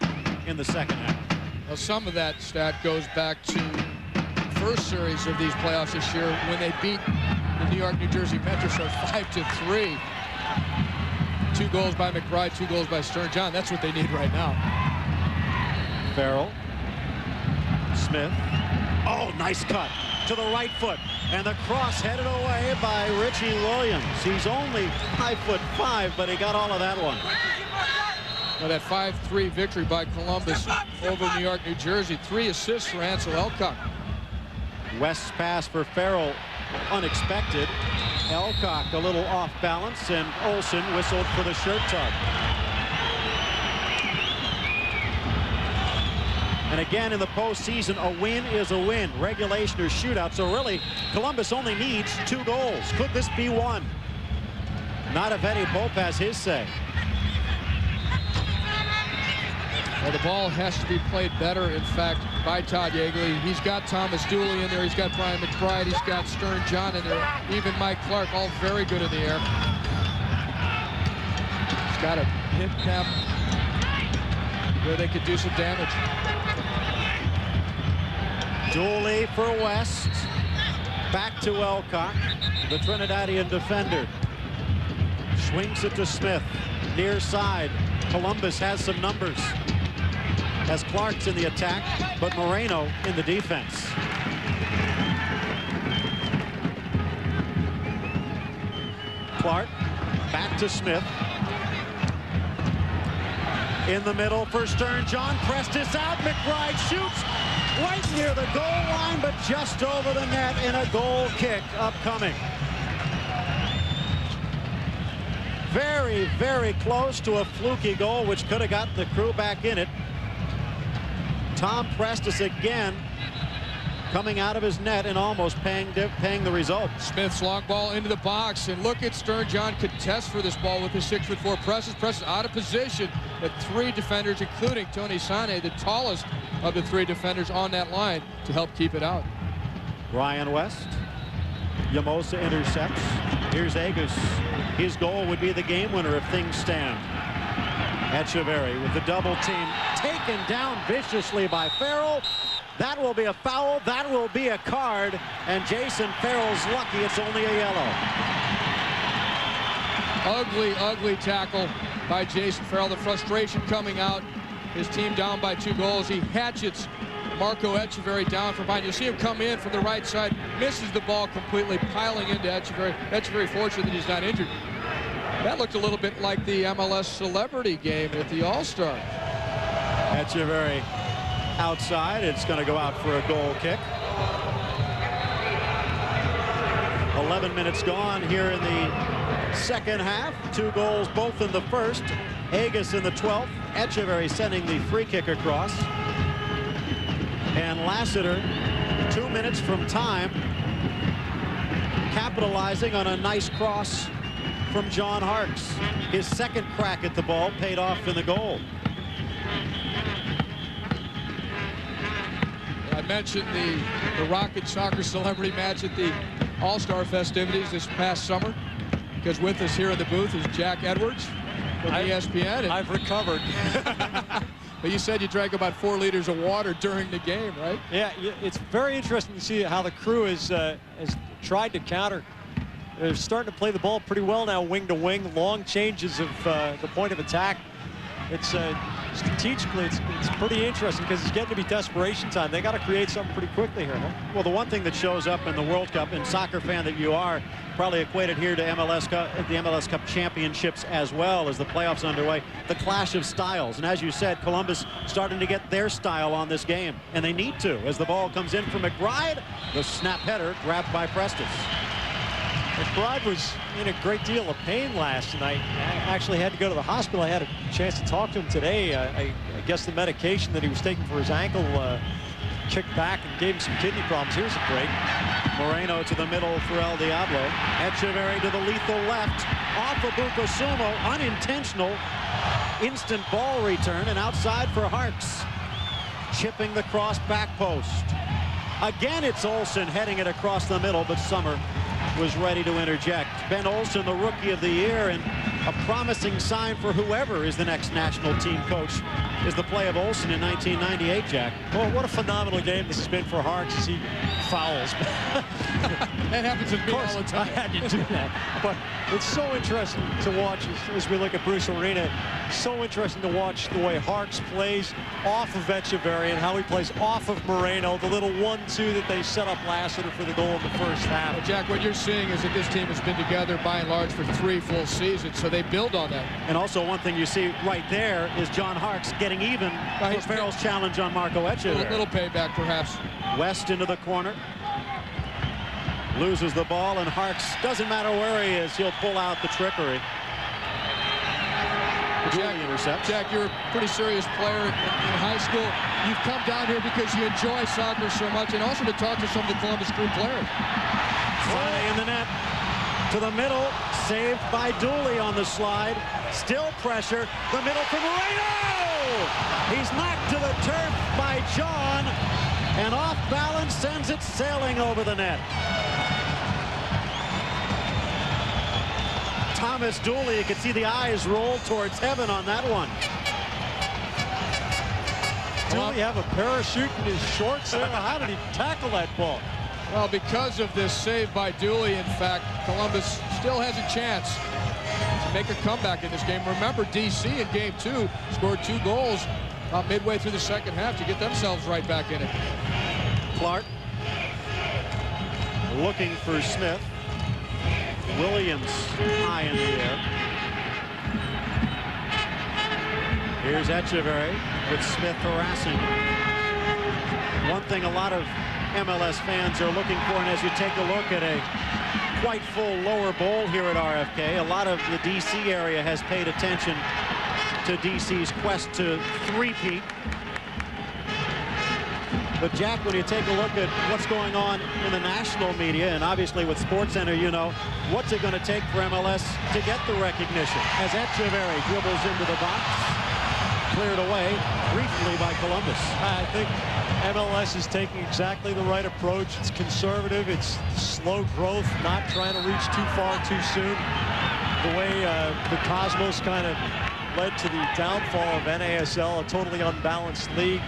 in the second half. Well, some of that stat goes back to the first series of these playoffs this year when they beat the New York, New Jersey Metro Stars 5-3. 2 goals by McBride, 2 goals by Stern John. That's what they need right now. Farrell, Smith. Oh, nice cut to the right foot, and the cross headed away by Richie Williams. He's only 5'5", but he got all of that one. Well, that 5-3 victory by Columbus over New York, New Jersey. 3 assists for Ansel Elcock. West's pass for Farrell, unexpected. Elcock a little off balance, and Olsen whistled for the shirt tug. And again, in the postseason, a win is a win, regulation or shootout. So really, Columbus only needs 2 goals. Could this be one? Not if Eddie Pope has his say. Well, the ball has to be played better, in fact, by Todd Yeagley. He's got Thomas Dooley in there. He's got Brian McBride. He's got Stern John in there. Even Mike Clark, all very good in the air. He's got to hit them where they could do some damage. Dooley for West. Back to Elcock, the Trinidadian defender. Swings it to Smith. Near side. Columbus has some numbers, as Clark's in the attack, but Moreno in the defense. Clark back to Smith. In the middle for Stern John. Prestis out. McBride shoots right near the goal line, but just over the net in a goal kick upcoming. Very, very close to a fluky goal, which could have gotten the Crew back in it. Tom Prestis again coming out of his net and almost paying the result. Smith's long ball into the box, and look at Stern John contest for this ball with his 6'4" Prestis. Prestis out of position, but 3 defenders, including Tony Sane, the tallest of the 3 defenders on that line, to help keep it out. Ryan West. Yamosa intercepts. Here's Agus. His goal would be the game winner if things stand. Echeverry with the double team, taken down viciously by Farrell. That will be a foul. That will be a card. And Jason Farrell's lucky it's only a yellow. Ugly, ugly tackle by Jason Farrell. The frustration coming out. His team down by 2 goals. He hatchets Marco Echeverry down from behind. You'll see him come in from the right side, misses the ball completely, piling into Echeverry. Echeverry fortunate that he's not injured. That looked a little bit like the MLS celebrity game at the All-Star. Echeverry outside. It's going to go out for a goal kick. 11 minutes gone here in the second half. 2 goals both in the first. Agus in the 12th. Echeverry sending the free kick across. And Lassiter, 2 minutes from time, capitalizing on a nice cross from John Harkes. His second crack at the ball paid off in the goal. I mentioned the Rocket Soccer Celebrity match at the All-Star festivities this past summer, because with us here in the booth is Jack Edwards from ESPN. I've recovered. But you said you drank about 4 liters of water during the game, right? Yeah, it's very interesting to see how the Crew has tried to counter. They're starting to play the ball pretty well now, wing to wing, long changes of the point of attack. It's strategically, it's pretty interesting because it's getting to be desperation time. They got to create something pretty quickly here, huh? Well, the one thing that shows up in the World Cup, and soccer fan that you are, probably equated here to the MLS Cup championships as well as the playoffs underway, the clash of styles. And as you said, Columbus starting to get their style on this game, and they need to as the ball comes in from McBride. The snap header grabbed by Prestis. McBride was in a great deal of pain last night. I actually had to go to the hospital. I had a chance to talk to him today. I guess the medication that he was taking for his ankle kicked back and gave him some kidney problems. Here's a break. Moreno to the middle for El Diablo. Echeverry to the lethal left. Off of Bukusumo. Unintentional. Instant ball return and outside for Harkes. Chipping the cross back post. Again, it's Olsen heading it across the middle, but Summer was ready to interject. Ben Olsen, the Rookie of the Year, and a promising sign for whoever is the next national team coach is the play of Olsen in 1998, Jack. Well, what a phenomenal game this has been for Harkes as he fouls. That happens to me all the time. I had to do that. But it's so interesting to watch as we look at Bruce Arena. So interesting to watch the way Harkes plays off of Echeverry and how he plays off of Moreno, the little 1-2 that they set up Lassiter for the goal in the first half. Well, Jack, what you're seeing is that this team has been together by and large for 3 full seasons, so they build on that. And also one thing you see right there is John Harkes getting even for Farrell's challenge on Marco Echeverry. A little payback, perhaps. West into the corner. Loses the ball, and Harkes, doesn't matter where he is, he'll pull out the trickery. Dooley intercepts. Jack, you're a pretty serious player in high school. You've come down here because you enjoy soccer so much, and also to talk to some of the Columbus Crew players. Sane in the net. To the middle. Saved by Dooley on the slide. Still pressure. The middle for Moreno! He's knocked to the turf by John. And off balance sends it sailing over the net. Thomas Dooley, you can see the eyes roll towards heaven on that one. Dooley have a parachute in his shorts there. How did he tackle that ball? Well, because of this save by Dooley, in fact, Columbus still has a chance to make a comeback in this game. Remember, DC in Game 2 scored 2 goals about midway through the second half to get themselves right back in it. Clark looking for Smith. Williams high in the air. Here's Echeverry with Smith harassing. One thing a lot of MLS fans are looking for, and as you take a look at a quite full lower bowl here at RFK, a lot of the DC area has paid attention to DC's quest to three-peat. But Jack, when you take a look at what's going on in the national media, and obviously with SportsCenter, you know, what's it going to take for MLS to get the recognition? As Echeverry dribbles into the box, cleared away briefly by Columbus. I think MLS is taking exactly the right approach. It's conservative. It's slow growth, not trying to reach too far too soon. The way the Cosmos kind of led to the downfall of NASL, a totally unbalanced league.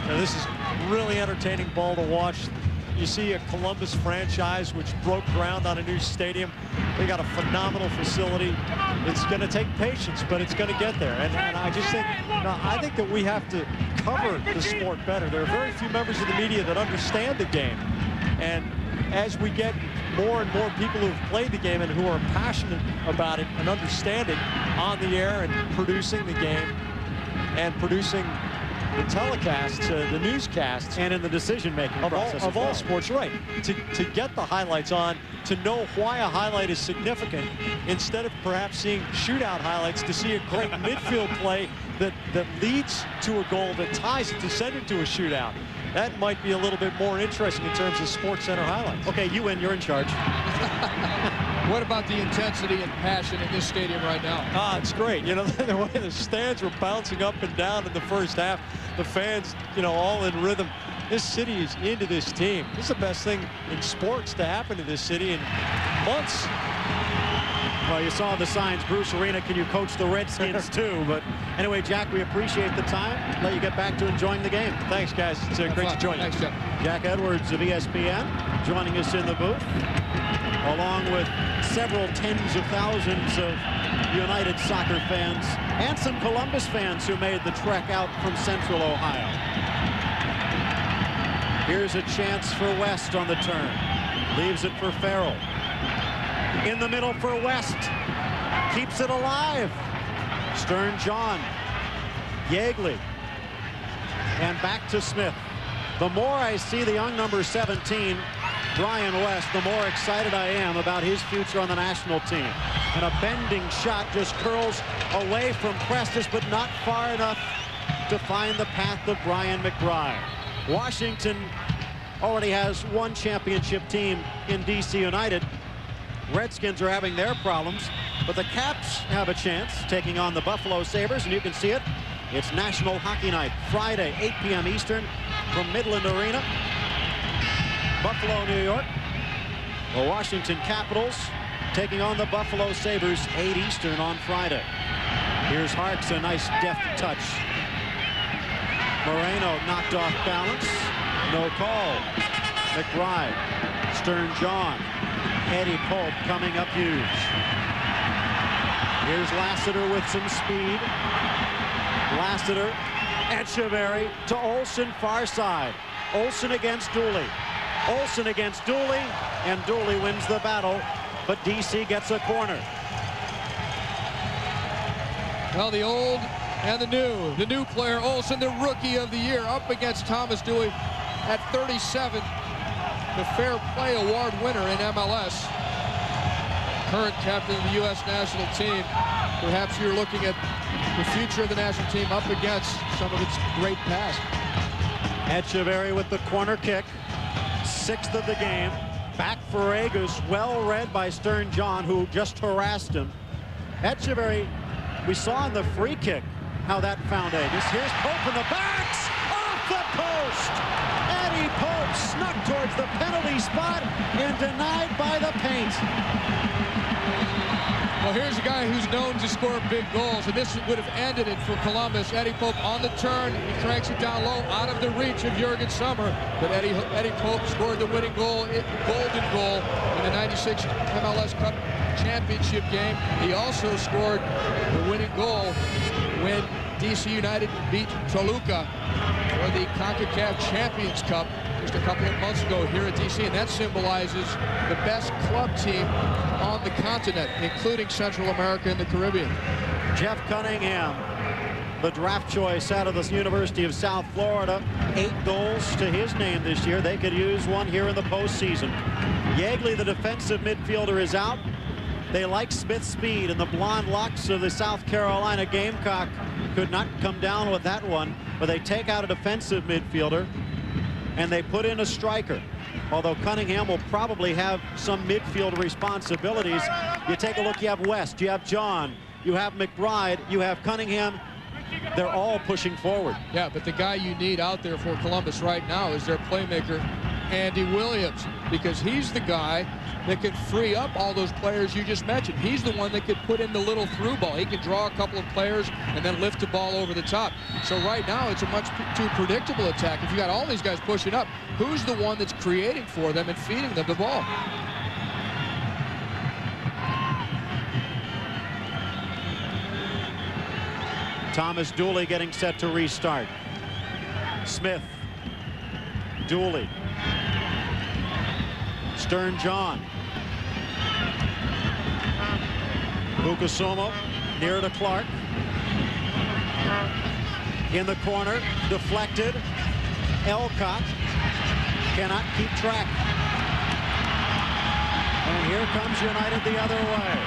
Now, this is really entertaining ball to watch. You see a Columbus franchise which broke ground on a new stadium. They got a phenomenal facility. It's going to take patience, but it's going to get there. And I just think, I think that we have to cover the sport better. There are very few members of the media that understand the game. And as we get more and more people who have played the game and who are passionate about it and understand it on the air and producing the game and producing the telecasts, the newscasts, and in the decision-making process of all sports, right? To get the highlights on, to know why a highlight is significant, instead of perhaps seeing shootout highlights, to see a great midfield play that leads to a goal, that ties it, to send it to a shootout. That might be a little bit more interesting in terms of SportsCenter highlights. Okay, you win. You're in charge. What about the intensity and passion in this stadium right now? It's great. You know, the way the stands were bouncing up and down in the first half, the fans, you know, all in rhythm. This city is into this team. This is the best thing in sports to happen to this city in months. Well, you saw the signs, Bruce Arena, can you coach the Redskins too? But anyway, Jack, we appreciate the time. Let you get back to enjoying the game. Thanks, guys. It's great to join you. Thanks, Jack. Jack Edwards of ESPN joining us in the booth, along with several tens of thousands of United soccer fans and some Columbus fans who made the trek out from Central Ohio. Here's a chance for West on the turn. Leaves it for Farrell. In the middle for West. Keeps it alive. Stern John. Yeagley. And back to Smith. The more I see the young number 17, Brian West, the more excited I am about his future on the national team. And a bending shot just curls away from Prestis, but not far enough to find the path of Brian McBride. Washington already has one championship team in DC United. Redskins are having their problems, but the Caps have a chance taking on the Buffalo Sabres, and you can see it. It's National Hockey Night, Friday, 8 p.m. Eastern from Midland Arena, Buffalo, New York. The Washington Capitals taking on the Buffalo Sabres, 8 Eastern on Friday. Here's Harks, a nice deft touch. Moreno knocked off balance. No call. McBride. Stern John. Eddie Pope coming up huge. Here's Lassiter with some speed. Lassiter. Echeverry to Olsen, far side. Olsen against Dooley. Olsen against Dooley, and Dooley wins the battle, but DC gets a corner. Well, the old and the new. The new player, Olsen, the Rookie of the Year, up against Thomas Dooley at 37. The Fair Play Award winner in MLS. Current captain of the U.S. national team. perhaps you're looking at the future of the national team up against some of its great past. Echeverry with the corner kick, 6th of the game. Back for Agus, well read by Stern John, who just harassed him. Echeverry, we saw in the free kick how that found Agus. Here's Pope in the backs, off the post. Eddie Pope snuck towards the penalty spot and denied by the paint. Well, here's a guy who's known to score big goals, and this would have ended it for Columbus. Eddie Pope on the turn. He cranks it down low, out of the reach of Jurgen Sommer. But Eddie Pope scored the winning goal, golden goal, in the '96 MLS Cup championship game. He also scored the winning goal when DC United beat Toluca for the CONCACAF Champions Cup just a couple of months ago here at DC, and that symbolizes the best club team on the continent, including Central America and the Caribbean. Jeff Cunningham, the draft choice out of the University of South Florida, 8 goals to his name this year. They could use one here in the postseason. Yeagley, the defensive midfielder, is out. They like Smith's speed, and the blonde locks of the South Carolina Gamecock could not come down with that one, but they take out a defensive midfielder and they put in a striker. Although Cunningham will probably have some midfield responsibilities. You take a look, you have West, you have John, you have McBride, you have Cunningham. They're all pushing forward. Yeah, but the guy you need out there for Columbus right now is their playmaker, Andy Williams, because he's the guy that can free up all those players you just mentioned. He's the one that could put in the little through ball. He can draw a couple of players and then lift the ball over the top. So right now, it's a much too predictable attack. If you got all these guys pushing up, who's the one that's creating for them and feeding them the ball? Thomas Dooley getting set to restart. Smith, Dooley, Stern John, Bukasomo near to Clark. In the corner, deflected. Elcott cannot keep track. And here comes United the other way.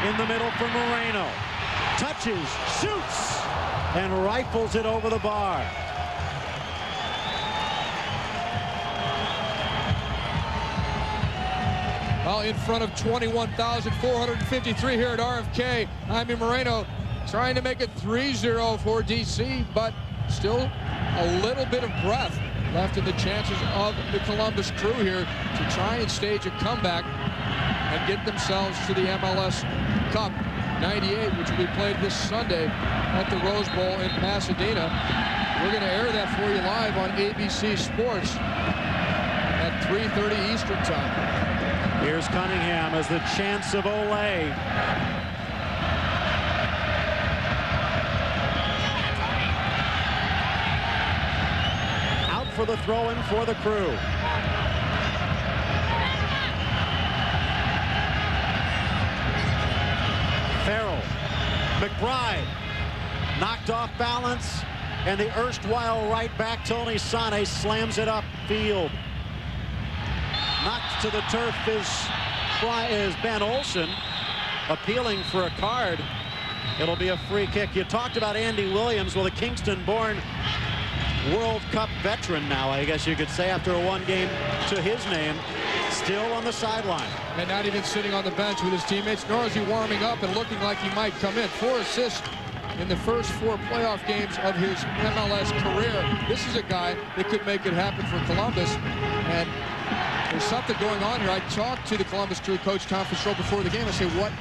In the middle for Moreno. Touches, shoots, and rifles it over the bar. Well, in front of 21,453 here at RFK, Jaime Moreno trying to make it 3-0 for DC, but still a little bit of breath left in the chances of the Columbus Crew here to try and stage a comeback and get themselves to the MLS Cup 98, which will be played this Sunday at the Rose Bowl in Pasadena. We're going to air that for you live on ABC Sports at 3:30 Eastern Time. Here's Cunningham as the chance of Olay. Out for the throw-in for the Crew. Farrell, McBride, knocked off balance, and the erstwhile right back Tony Sane slams it upfield. Knocked to the turf is Ben Olsen, appealing for a card. It'll be a free kick. You talked about Andy Williams. Well, the Kingston-born World Cup veteran now, I guess you could say, after a one game to his name, still on the sideline. And not even sitting on the bench with his teammates, nor is he warming up and looking like he might come in. 4 assists in the first 4 playoff games of his MLS career. This is a guy that could make it happen for Columbus. And there's something going on here. I talked to the Columbus Crew coach, Tom Fitzgerald, before the game. I said, what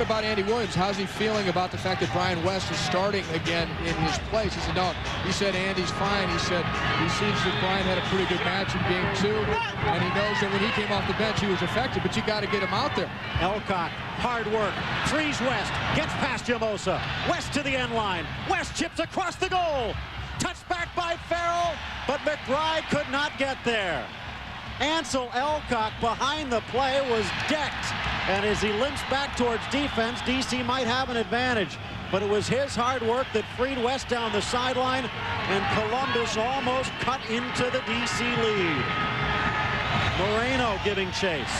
about Andy Williams? How's he feeling about the fact that Brian West is starting again in his place? He said, no. He said, Andy's fine. He said, he sees that Brian had a pretty good match in game 2, and he knows that when he came off the bench, he was effective, but you got to get him out there. Elcott, hard work, frees West, gets past Jamosa. West to the end line. West chips across the goal. Touched back by Farrell, but McBride could not get there. Ansel Elcott behind the play was decked, and as he limps back towards defense, DC might have an advantage, but it was his hard work that freed West down the sideline, and Columbus almost cut into the DC lead. Moreno giving chase.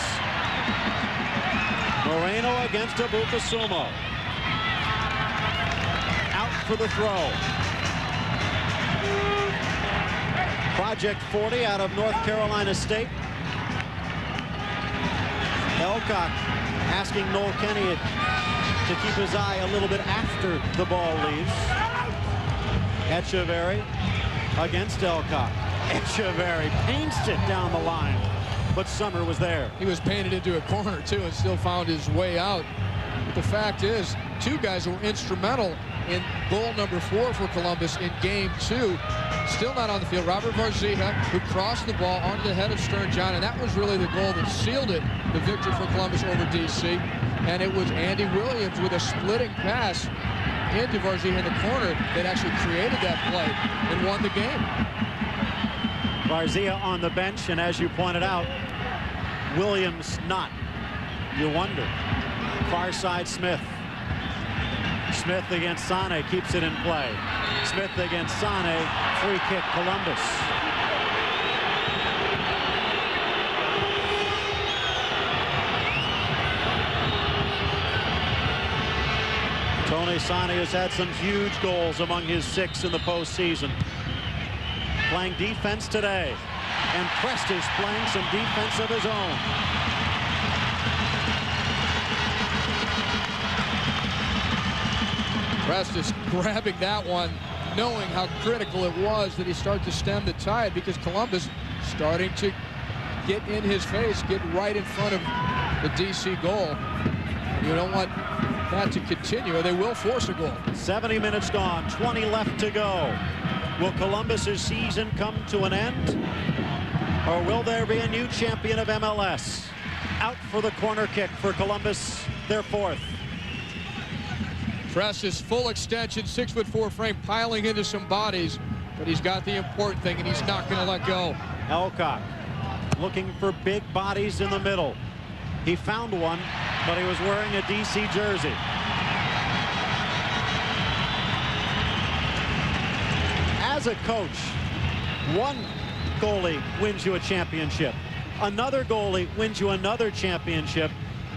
Moreno against Abuka-Sumo. Out for the throw. Project 40 out of North Carolina State. Elcock asking Noel Kenny to keep his eye a little bit after the ball leaves. Echeverry against Elcock. Echeverry paints it down the line, but Summer was there. He was painted into a corner too and still found his way out. But the fact is, two guys who were instrumental in goal number 4 for Columbus in game 2, still not on the field. Robert Varzija, who crossed the ball onto the head of Stern John, and that was really the goal that sealed it, the victory for Columbus over DC. And it was Andy Williams with a splitting pass into Varzija in the corner that actually created that play and won the game. Varzija on the bench, and as you pointed out, Williams not. You wonder. Far side Smith. Smith against Sane, keeps it in play. Smith against Sane, free kick Columbus. Tony Sane has had some huge goals among his 6 in the postseason. Playing defense today, and Prestes playing some defense of his own. Prestes grabbing that one, knowing how critical it was that he start to stem the tide, because Columbus starting to get in his face, get right in front of the DC goal. You don't want that to continue, or they will force a goal. 70 minutes gone, 20 left to go. Will Columbus's season come to an end, or will there be a new champion of MLS? Out for the corner kick for Columbus, their 4th. Prestes, full extension, 6'4" frame, piling into some bodies, but he's got the important thing, and he's not going to let go. Elcock looking for big bodies in the middle. He found one, but he was wearing a DC jersey. As a coach, one goalie wins you a championship. Another goalie wins you another championship.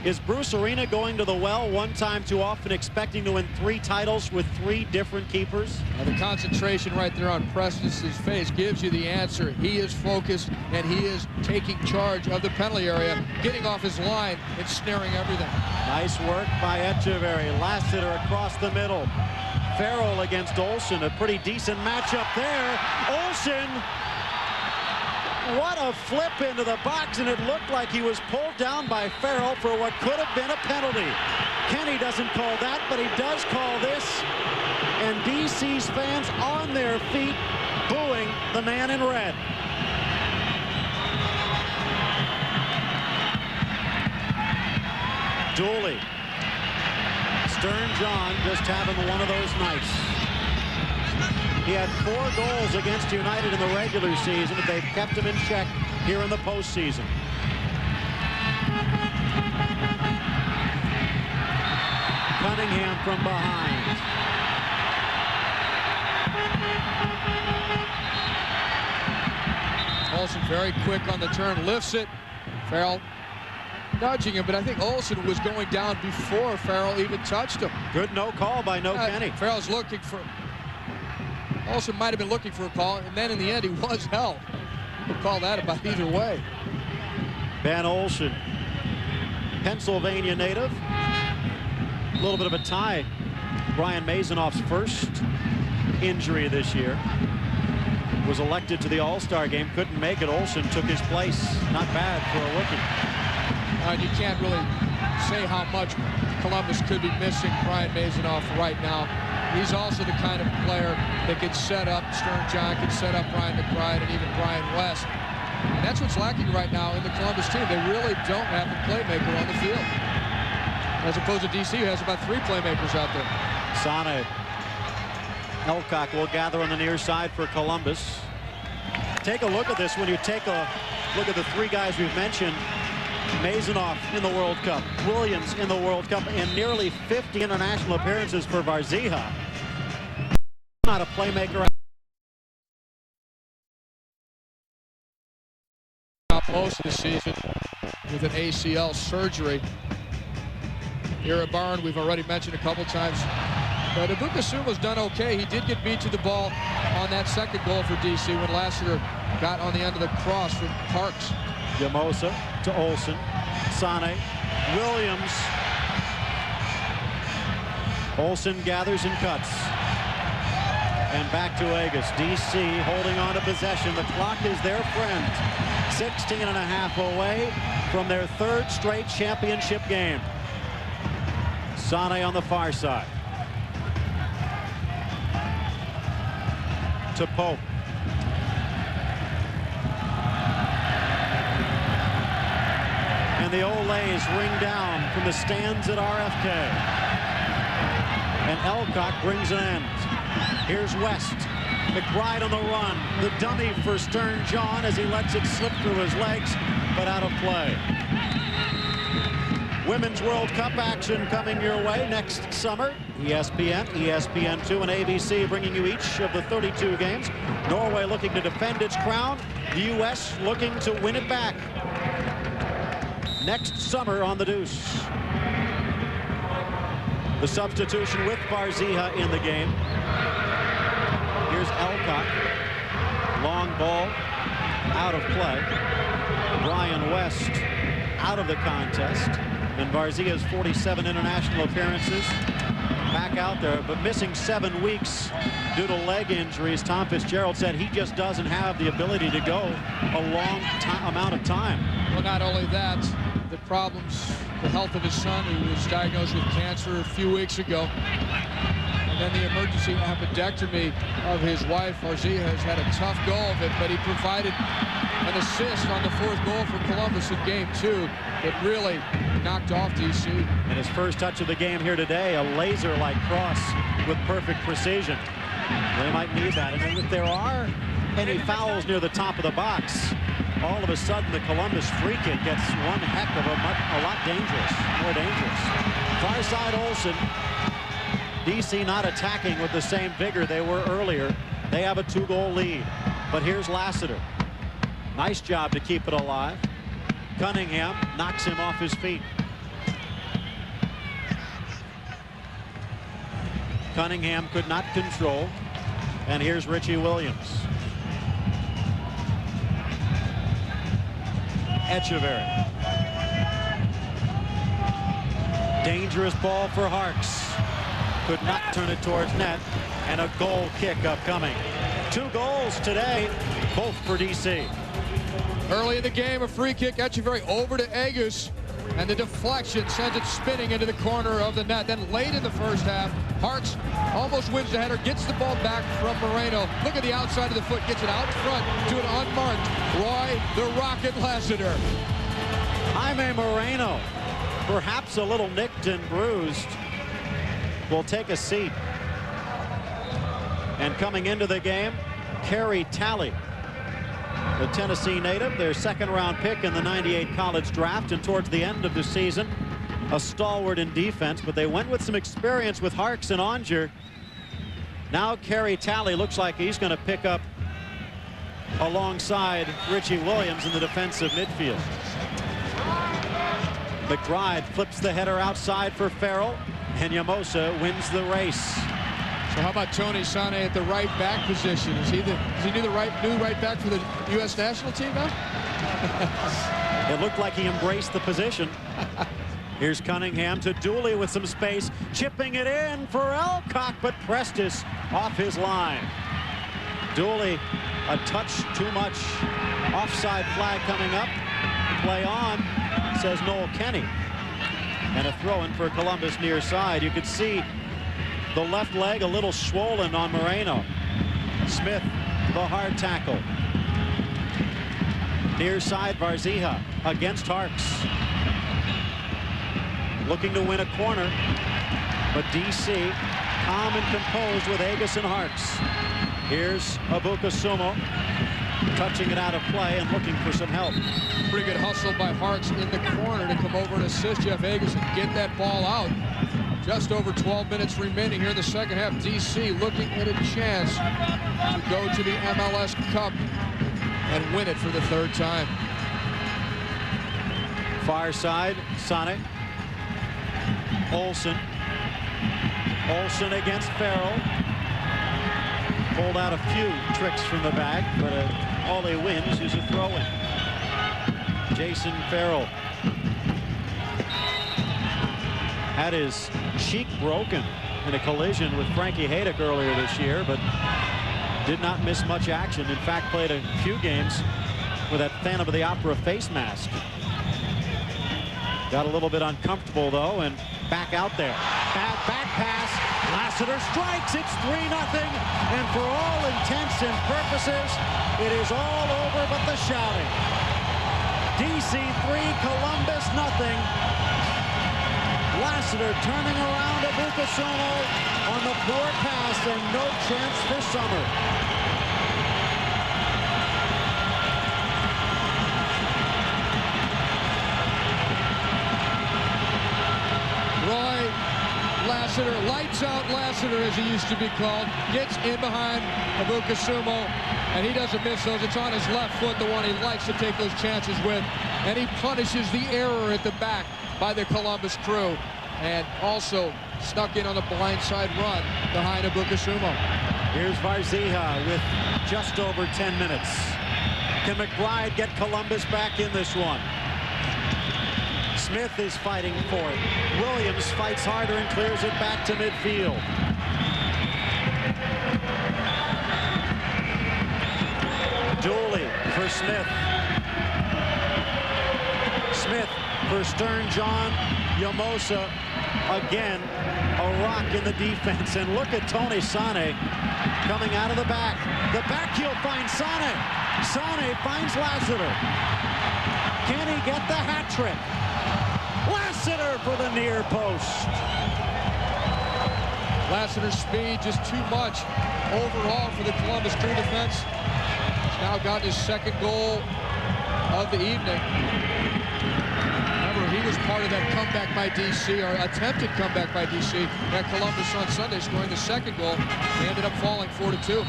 Is Bruce Arena going to the well one time too often, expecting to win 3 titles with 3 different keepers? The concentration right there on Prestes' face gives you the answer. He is focused, and he is taking charge of the penalty area, getting off his line and snaring everything. Nice work by Echeverry. Lassiter across the middle. Farrell against Olsen. A pretty decent matchup there. Olsen, what a flip into the box, and it looked like he was pulled down by Farrell for what could have been a penalty. Kenny doesn't call that, but he does call this. And DC's fans on their feet booing the man in red. Dooley. Stern John just having one of those nights. He had 4 goals against United in the regular season, but they've kept him in check here in the postseason. Cunningham from behind. Olsen very quick on the turn, lifts it. Farrell nudging him, but I think Olsen was going down before Farrell even touched him. Good no call by Kenny. Farrell's looking for... Olsen might have been looking for a call, and then in the end he was held. We'll call that about either way. Ben Olsen, Pennsylvania native. A little bit of a tie. Brian Mazonoff's first injury this year. Was elected to the All-Star game, couldn't make it. Olsen took his place. Not bad for a rookie. You can't really say how much Columbus could be missing Brian Mazonoff right now. He's also the kind of player that can set up Stern John, can set up Brian McBride, and even Brian West. And that's what's lacking right now in the Columbus team. They really don't have a playmaker on the field, as opposed to DC, who has about 3 playmakers out there. Sane. Elcock will gather on the near side for Columbus. Take a look at this when you take a look at the 3 guys we've mentioned. Mazonoff in the World Cup, Williams in the World Cup, and nearly 50 international appearances for Varzija. Not a playmaker. Most of the season with an ACL surgery. here at Barn. We've already mentioned a couple times. But Abuka-Sumo's done okay. He did get beat to the ball on that second goal for DC when Lassiter got on the end of the cross from Parks. Yamosa to Olsen. Sane. Williams. Olsen gathers and cuts. And back to Agus. DC holding on to possession. The clock is their friend. 16 and a half away from their third straight championship game. Sane on the far side. To Pope. And the Olays ring down from the stands at RFK. And Elcock brings an end. Here's West. McBride on the run. The dummy for Stern John as he lets it slip through his legs, but out of play. Women's World Cup action coming your way next summer. ESPN, ESPN2, and ABC bringing you each of the 32 games. Norway looking to defend its crown. The U.S. looking to win it back. Next summer on the Deuce. The substitution with Barziha in the game. Here's Elcock. Long ball out of play. Brian West out of the contest. And Barzia's 47 international appearances back out there, but missing 7 weeks due to leg injuries. Tom Fitzgerald said he just doesn't have the ability to go a long amount of time. Well, not only that, the problems, the health of his son, who was diagnosed with cancer a few weeks ago. And then the emergency appendectomy of his wife. Barzia has had a tough go of it, but he provided an assist on the 4th goal for Columbus in game 2 that really knocked off DC. And his first touch of the game here today, a laser-like cross with perfect precision. They might need that. And if there are any fouls near the top of the box, all of a sudden the Columbus free kick gets one heck of a lot dangerous, more dangerous. Far side Olsen. DC not attacking with the same vigor they were earlier. They have a 2-goal lead. But here's Lassiter. Nice job to keep it alive. Cunningham knocks him off his feet. Cunningham could not control. And here's Richie Williams. Echeverry. Dangerous ball for Harks. Could not turn it towards net. And a goal kick upcoming. 2 goals today, both for DC. Early in the game, a free kick, Echeverry over to Agus, and the deflection sends it spinning into the corner of the net. Then late in the first half, Harks almost wins the header, gets the ball back from Moreno. Look at the outside of the foot, gets it out front to an unmarked Roy the Rocket Lassiter. Jaime Moreno, perhaps a little nicked and bruised, will take a seat. And coming into the game, Carrie Talley, the Tennessee native, their 2nd-round pick in the '98 college draft, and towards the end of the season, a stalwart in defense, but they went with some experience with Harks and Onger. Now Carrie Talley looks like he's going to pick up alongside Richie Williams in the defensive midfield. McBride flips the header outside for Farrell, and Yamosa wins the race. So how about Tony Sane at the right back position? Is he new right back for the U.S. national team now? It looked like he embraced the position. Here's Cunningham to Dooley with some space, chipping it in for Elcock, but Prestis off his line. Dooley, a touch too much. Offside flag coming up. Play on, says Noel Kenny. And a throw-in for Columbus near side. You could see the left leg a little swollen on Moreno. Smith, the hard tackle. Near side, Barzia against Harks. Looking to win a corner, but DC calm and composed with Agus and Harks. Here's Abuka-Sumo touching it out of play and looking for some help. Pretty good hustle by Harks in the corner to come over and assist Jeff Agus and get that ball out. Just over 12 minutes remaining here in the second half. DC looking at a chance to go to the MLS Cup and win it for the 3rd time. Far side, Sonic. Olsen. Olsen against Farrell. Pulled out a few tricks from the bag, but all he wins is a throw-in. Jason Farrell had his cheek broken in a collision with Frankie Haydock earlier this year, but did not miss much action. In fact, played a few games with that Phantom of the Opera face mask. Got a little bit uncomfortable, though, and back out there. Bad back pass. Lassiter strikes. It's 3-0. And for all intents and purposes, it is all over but the shouting. DC 3, Columbus nothing. Lassiter turning around to Bucasumo on the poor pass, and no chance for Summer. Roy Lassiter, lights out Lassiter as he used to be called, gets in behind Bucasumo, and he doesn't miss those. It's on his left foot, the one he likes to take those chances with, and he punishes the error at the back by the Columbus Crew, and also snuck in on the blindside run behind Bucasumo. Here's Varzija with just over 10 minutes. Can McBride get Columbus back in this one? Smith is fighting for it. Williams fights harder and clears it back to midfield. Dooley for Smith. Smith for Stern John. Yamosa again, a rock in the defense. And look at Tony Sane coming out of the back. The back heel finds Sane. Sane finds Lassiter. Can he get the hat trick? Lassiter for the near post. Lassiter's speed just too much overall for the Columbus Crew defense. He's now got his second goal of the evening. Remember, he was part of that comeback by DC, or attempted comeback by DC at Columbus on Sunday, scoring the second goal. They ended up falling 4-2.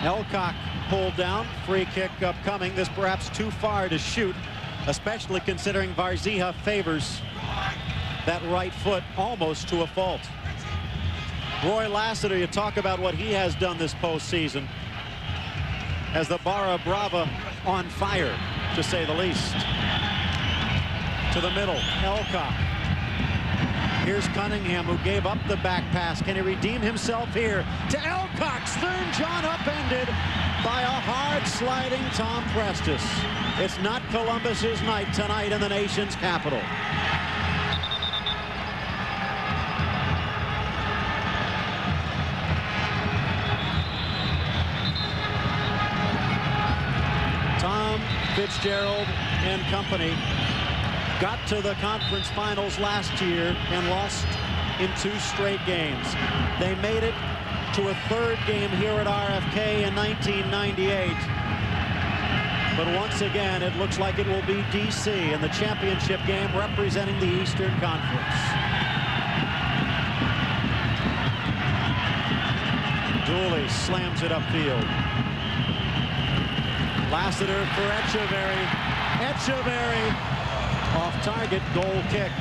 Elcock pulled down. Free kick upcoming. This perhaps too far to shoot, especially considering Varzija favors that right foot almost to a fault. Roy Lassiter, you talk about what he has done this postseason. As the Barra Brava on fire, to say the least. To the middle, Elcock. Here's Cunningham, who gave up the back pass. Can he redeem himself here? To Elcock. Stern John upended by a hard-sliding Tom Prestis. It's not Columbus's night tonight in the nation's capital. Tom Fitzgerald and company got to the conference finals last year and lost in 2 straight games. They made it to a 3rd game here at RFK in 1998. But once again, it looks like it will be DC in the championship game representing the Eastern Conference. Dooley slams it upfield. Lassiter for Echeverry. Echeverry off target, goal kick.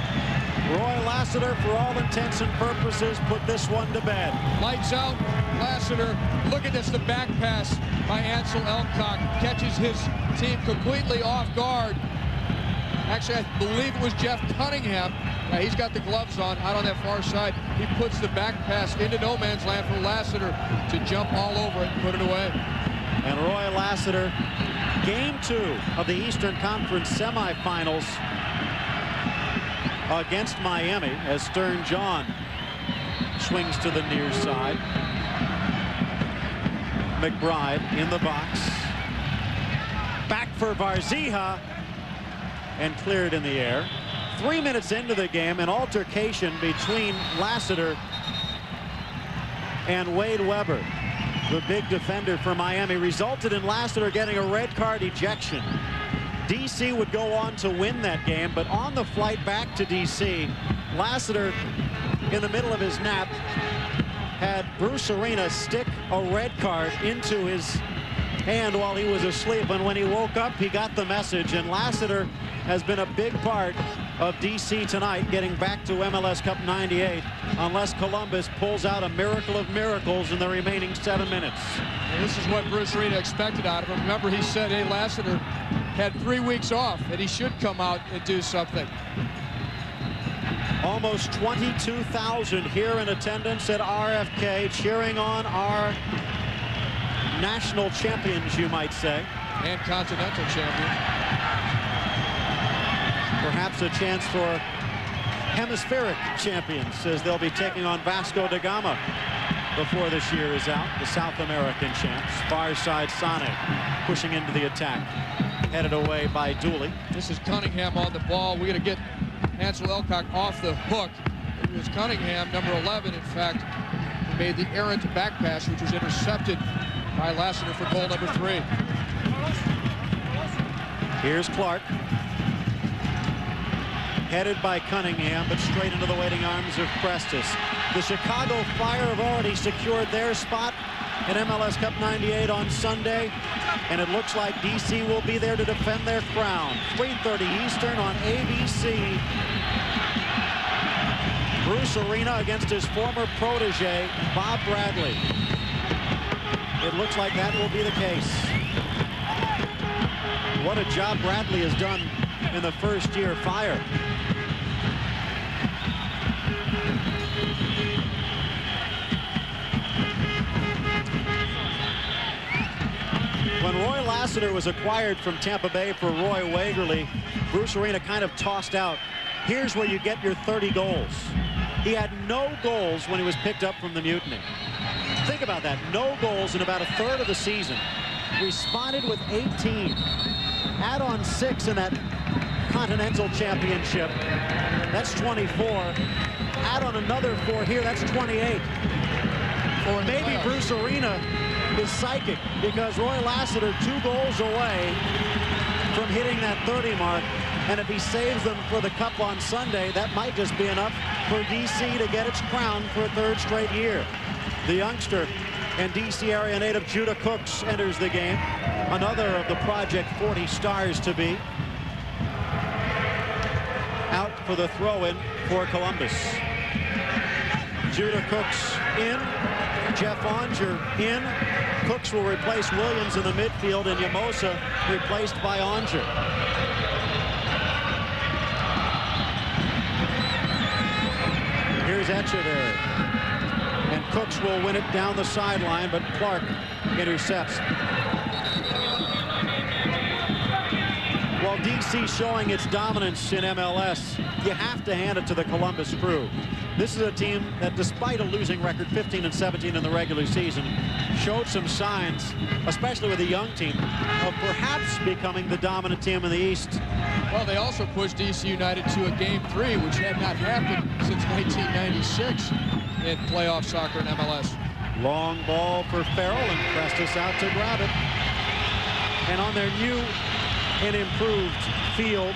Roy Lassiter, for all intents and purposes, put this one to bed. Lights out, Lassiter. Look at this, the back pass by Ansel Elcock. Catches his team completely off guard. Actually, I believe it was Jeff Cunningham. He's got the gloves on, out on that far side. He puts the back pass into no man's land for Lassiter to jump all over it and put it away. And Roy Lassiter, game 2 of the Eastern Conference semifinals against Miami, as Stern John swings to the near side. McBride in the box. Back for Varzija, and cleared in the air. 3 minutes into the game, an altercation between Lassiter and Wade Weber, the big defender for Miami, resulted in Lassiter getting a red card ejection. DC would go on to win that game, but on the flight back to DC, Lassiter, in the middle of his nap, had Bruce Arena stick a red card into his hand while he was asleep, and when he woke up, he got the message. And Lassiter has been a big part of DC tonight, getting back to MLS Cup 98, unless Columbus pulls out a miracle of miracles in the remaining 7 minutes. And this is what Bruce Arena expected out of him. Remember, he said, hey, Lassiter had 3 weeks off, and he should come out and do something. Almost 22,000 here in attendance at RFK, cheering on our national champions, you might say. And continental champions. Perhaps a chance for hemispheric champions, as they'll be taking on Vasco da Gama before this year is out, the South American champs. Far side Sane pushing into the attack, headed away by Dooley. This is Cunningham on the ball. We're going to get Ansel Elcock off the hook. It was Cunningham, number 11, in fact, who made the errant back pass, which was intercepted by Lassiter for goal number 3. Here's Clark. Headed by Cunningham, but straight into the waiting arms of Prestis. The Chicago Fire have already secured their spot in MLS Cup 98 on Sunday, and it looks like DC will be there to defend their crown. 3:30 Eastern on ABC. Bruce Arena against his former protege, Bob Bradley. It looks like that will be the case. What a job Bradley has done in the first year Fire. When Roy Lassiter was acquired from Tampa Bay for Roy Wagerly, Bruce Arena kind of tossed out, here's where you get your 30 goals. He had no goals when he was picked up from the Mutiny. Think about that, no goals in about a third of the season. Responded with 18. Add on 6 in that Continental Championship. That's 24. Add on another 4 here, that's 28. Or maybe Bruce Arena is psychic, because Roy Lassiter 2 goals away from hitting that 30 mark, and if he saves them for the Cup on Sunday, that might just be enough for DC to get its crown for a 3rd straight year. The youngster and DC area native Judah Cooks enters the game, another of the Project 40 stars to be. Out for the throw-in for Columbus. Judah Cooks in, Jeff Onger in. Cooks will replace Williams in the midfield, and Yamosa replaced by Onger. Here's Echeverry. And Cooks will win it down the sideline, but Clark intercepts. While DC showing its dominance in MLS, you have to hand it to the Columbus Crew. This is a team that, despite a losing record, 15-17 in the regular season, showed some signs, especially with a young team, of perhaps becoming the dominant team in the East. Well, they also pushed DC United to a Game 3, which had not happened since 1996 in playoff soccer in MLS. Long ball for Farrell, and Prestis out to grab it. And on their new and improved field,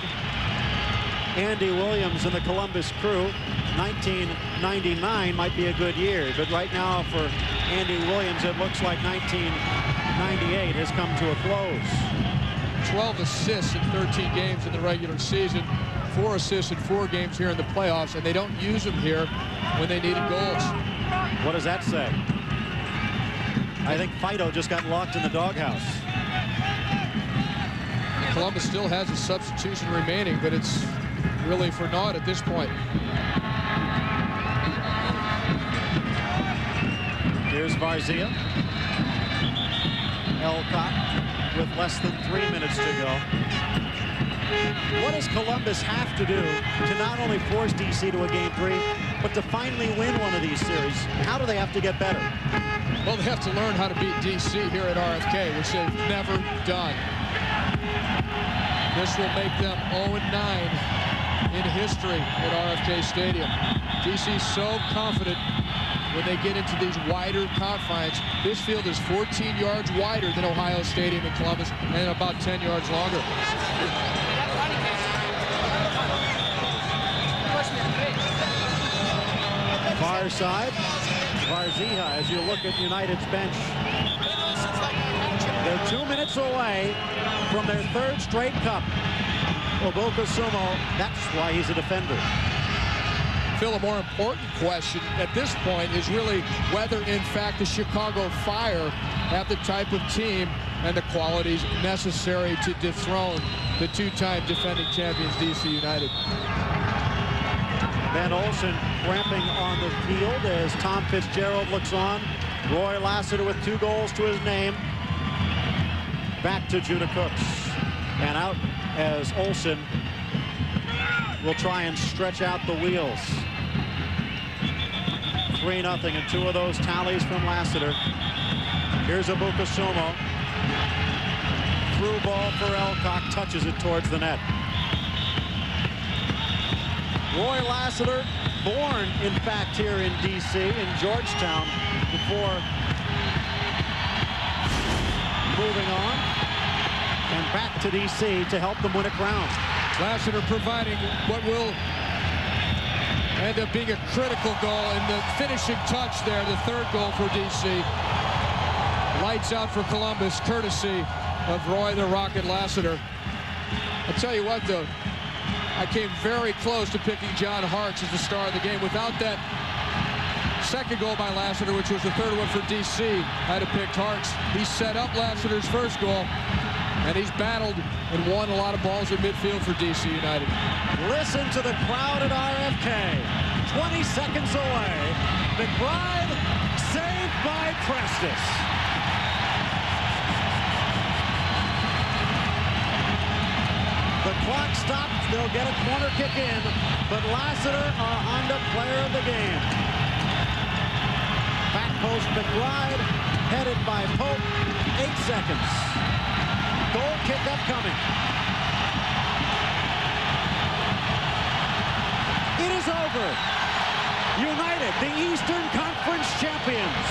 Andy Williams and the Columbus Crew. 1999 might be a good year, but right now for Andy Williams, it looks like 1998 has come to a close. 12 assists in 13 games in the regular season, 4 assists in 4 games here in the playoffs, and they don't use them here when they needed goals. What does that say? I think Fido just got locked in the doghouse. Columbus still has a substitution remaining, but it's really for naught at this point. Here's Varzia. Elcock with less than 3 minutes to go. What does Columbus have to do to not only force DC to a Game 3, but to finally win one of these series? How do they have to get better? Well, they have to learn how to beat DC here at RFK, which they've never done. This will make them 0-9 in history at RFK Stadium. DC's so confident when they get into these wider confines. This field is 14 yards wider than Ohio Stadium in Columbus and about 10 yards longer. Far side, Varzia, as you look at United's bench. They're 2 minutes away from their 3rd straight cup. Sumo, that's why he's a defender. Phil, a more important question at this point is really whether, in fact, the Chicago Fire have the type of team and the qualities necessary to dethrone the two-time defending champions, DC United. Van Olsen cramping on the field as Tom Fitzgerald looks on. Roy Lassiter with 2 goals to his name. Back to Judah Cooks. And out as Olsen will try and stretch out the wheels. 3-0, and 2 of those tallies from Lassiter. Here's Sumo. Through ball for Elcock, touches it towards the net. Roy Lassiter, born, in fact, here in D.C., in Georgetown, before moving on and back to D.C. to help them win a crown. Lassiter providing what will end up being a critical goal in the finishing touch there, the 3rd goal for D.C. Lights out for Columbus, courtesy of Roy the Rocket Lassiter. I'll tell you what, though, I came very close to picking John Hartz as the star of the game. Without that 2nd goal by Lassiter, which was the 3rd one for D.C., I'd have picked Hartz. He set up Lassiter's 1st goal, and he's battled and won a lot of balls at midfield for D.C. United. Listen to the crowd at RFK. 20 seconds away. McBride saved by Prestis. The clock stopped. They'll get a corner kick in, but Lassiter, our Honda player of the game. Back post McBride, headed by Pope. 8 seconds. Goal kick upcoming. It is over. United, the Eastern Conference champions.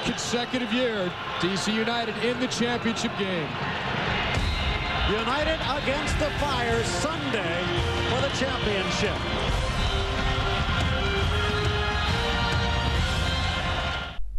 Consecutive year, DC United in the championship game. United against the Fire Sunday for the championship.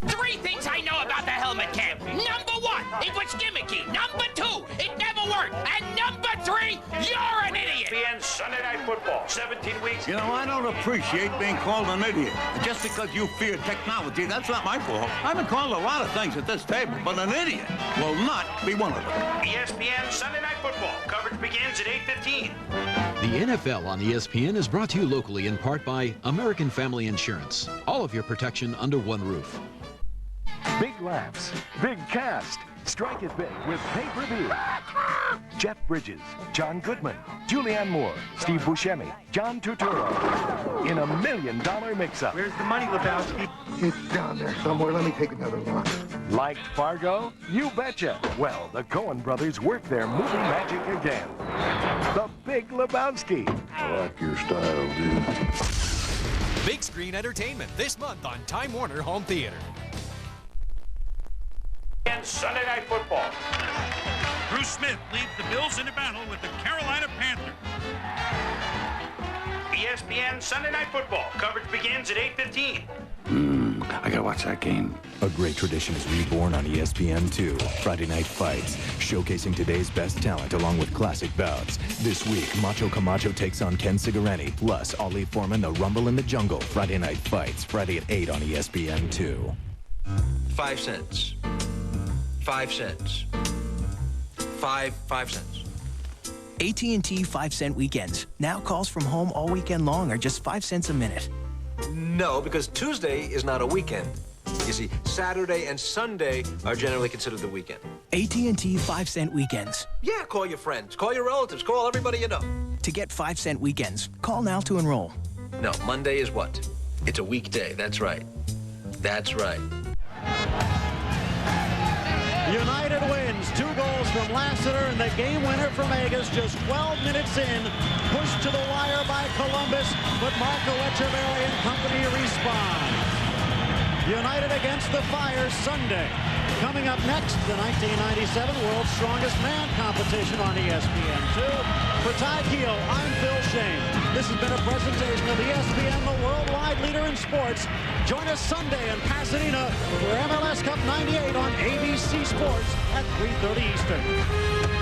Three things I know about the helmet camp. Number 1, it was gimmicky. Number 2, it never worked. And number 3, you're an idiot. ESPN Sunday Night Football, 17 weeks. You know, I don't appreciate being called an idiot. Just because you fear technology, that's not my fault. I've been called a lot of things at this table, but an idiot will not be one of them. ESPN Sunday Night Football. Coverage begins at 8:15. The NFL on ESPN is brought to you locally in part by American Family Insurance. All of your protection under one roof. Big laughs, big cast. Strike it big with pay-per-view. Jeff Bridges, John Goodman, Julianne Moore, Steve Buscemi, John Turturro in a $1 million mix-up. Where's the money, Lebowski? It's down there somewhere. Let me take another look. Liked Fargo? You betcha. Well, the Coen brothers work their movie magic again. The Big Lebowski. I like your style, dude. Big screen entertainment this month on Time Warner Home Theater. And Sunday Night Football. Bruce Smith leads the Bills into battle with the Carolina Panthers. ESPN Sunday Night Football. Coverage begins at 8:15. I gotta watch that game. A great tradition is reborn on ESPN2. Friday Night Fights, showcasing today's best talent along with classic bouts. This week, Macho Camacho takes on Ken Cigarretti, plus Ali Foreman, The Rumble in the Jungle. Friday Night Fights, Friday at 8 on ESPN2. 5 cents. 5 cents. 5 cents. AT&T 5-cent weekends. Now calls from home all weekend long are just 5 cents a minute. No, because Tuesday is not a weekend. You see, Saturday and Sunday are generally considered the weekend. AT&T 5-cent weekends. Yeah, call your friends, call your relatives, call everybody you know. To get 5-cent weekends, call now to enroll. No, Monday is what? It's a weekday, that's right. That's right. United wins. 2 goals from Lassiter and the game winner from Vegas just 12 minutes in. Pushed to the wire by Columbus, but Marco Echeverri and company respond. United against the Fire Sunday. Coming up next, the 1997 World's Strongest Man competition on ESPN2. For Ty Keogh, I'm Phil Shane. This has been a presentation of ESPN, the worldwide leader in sports. Join us Sunday in Pasadena for MLS Cup 98 on ABC Sports at 3:30 Eastern.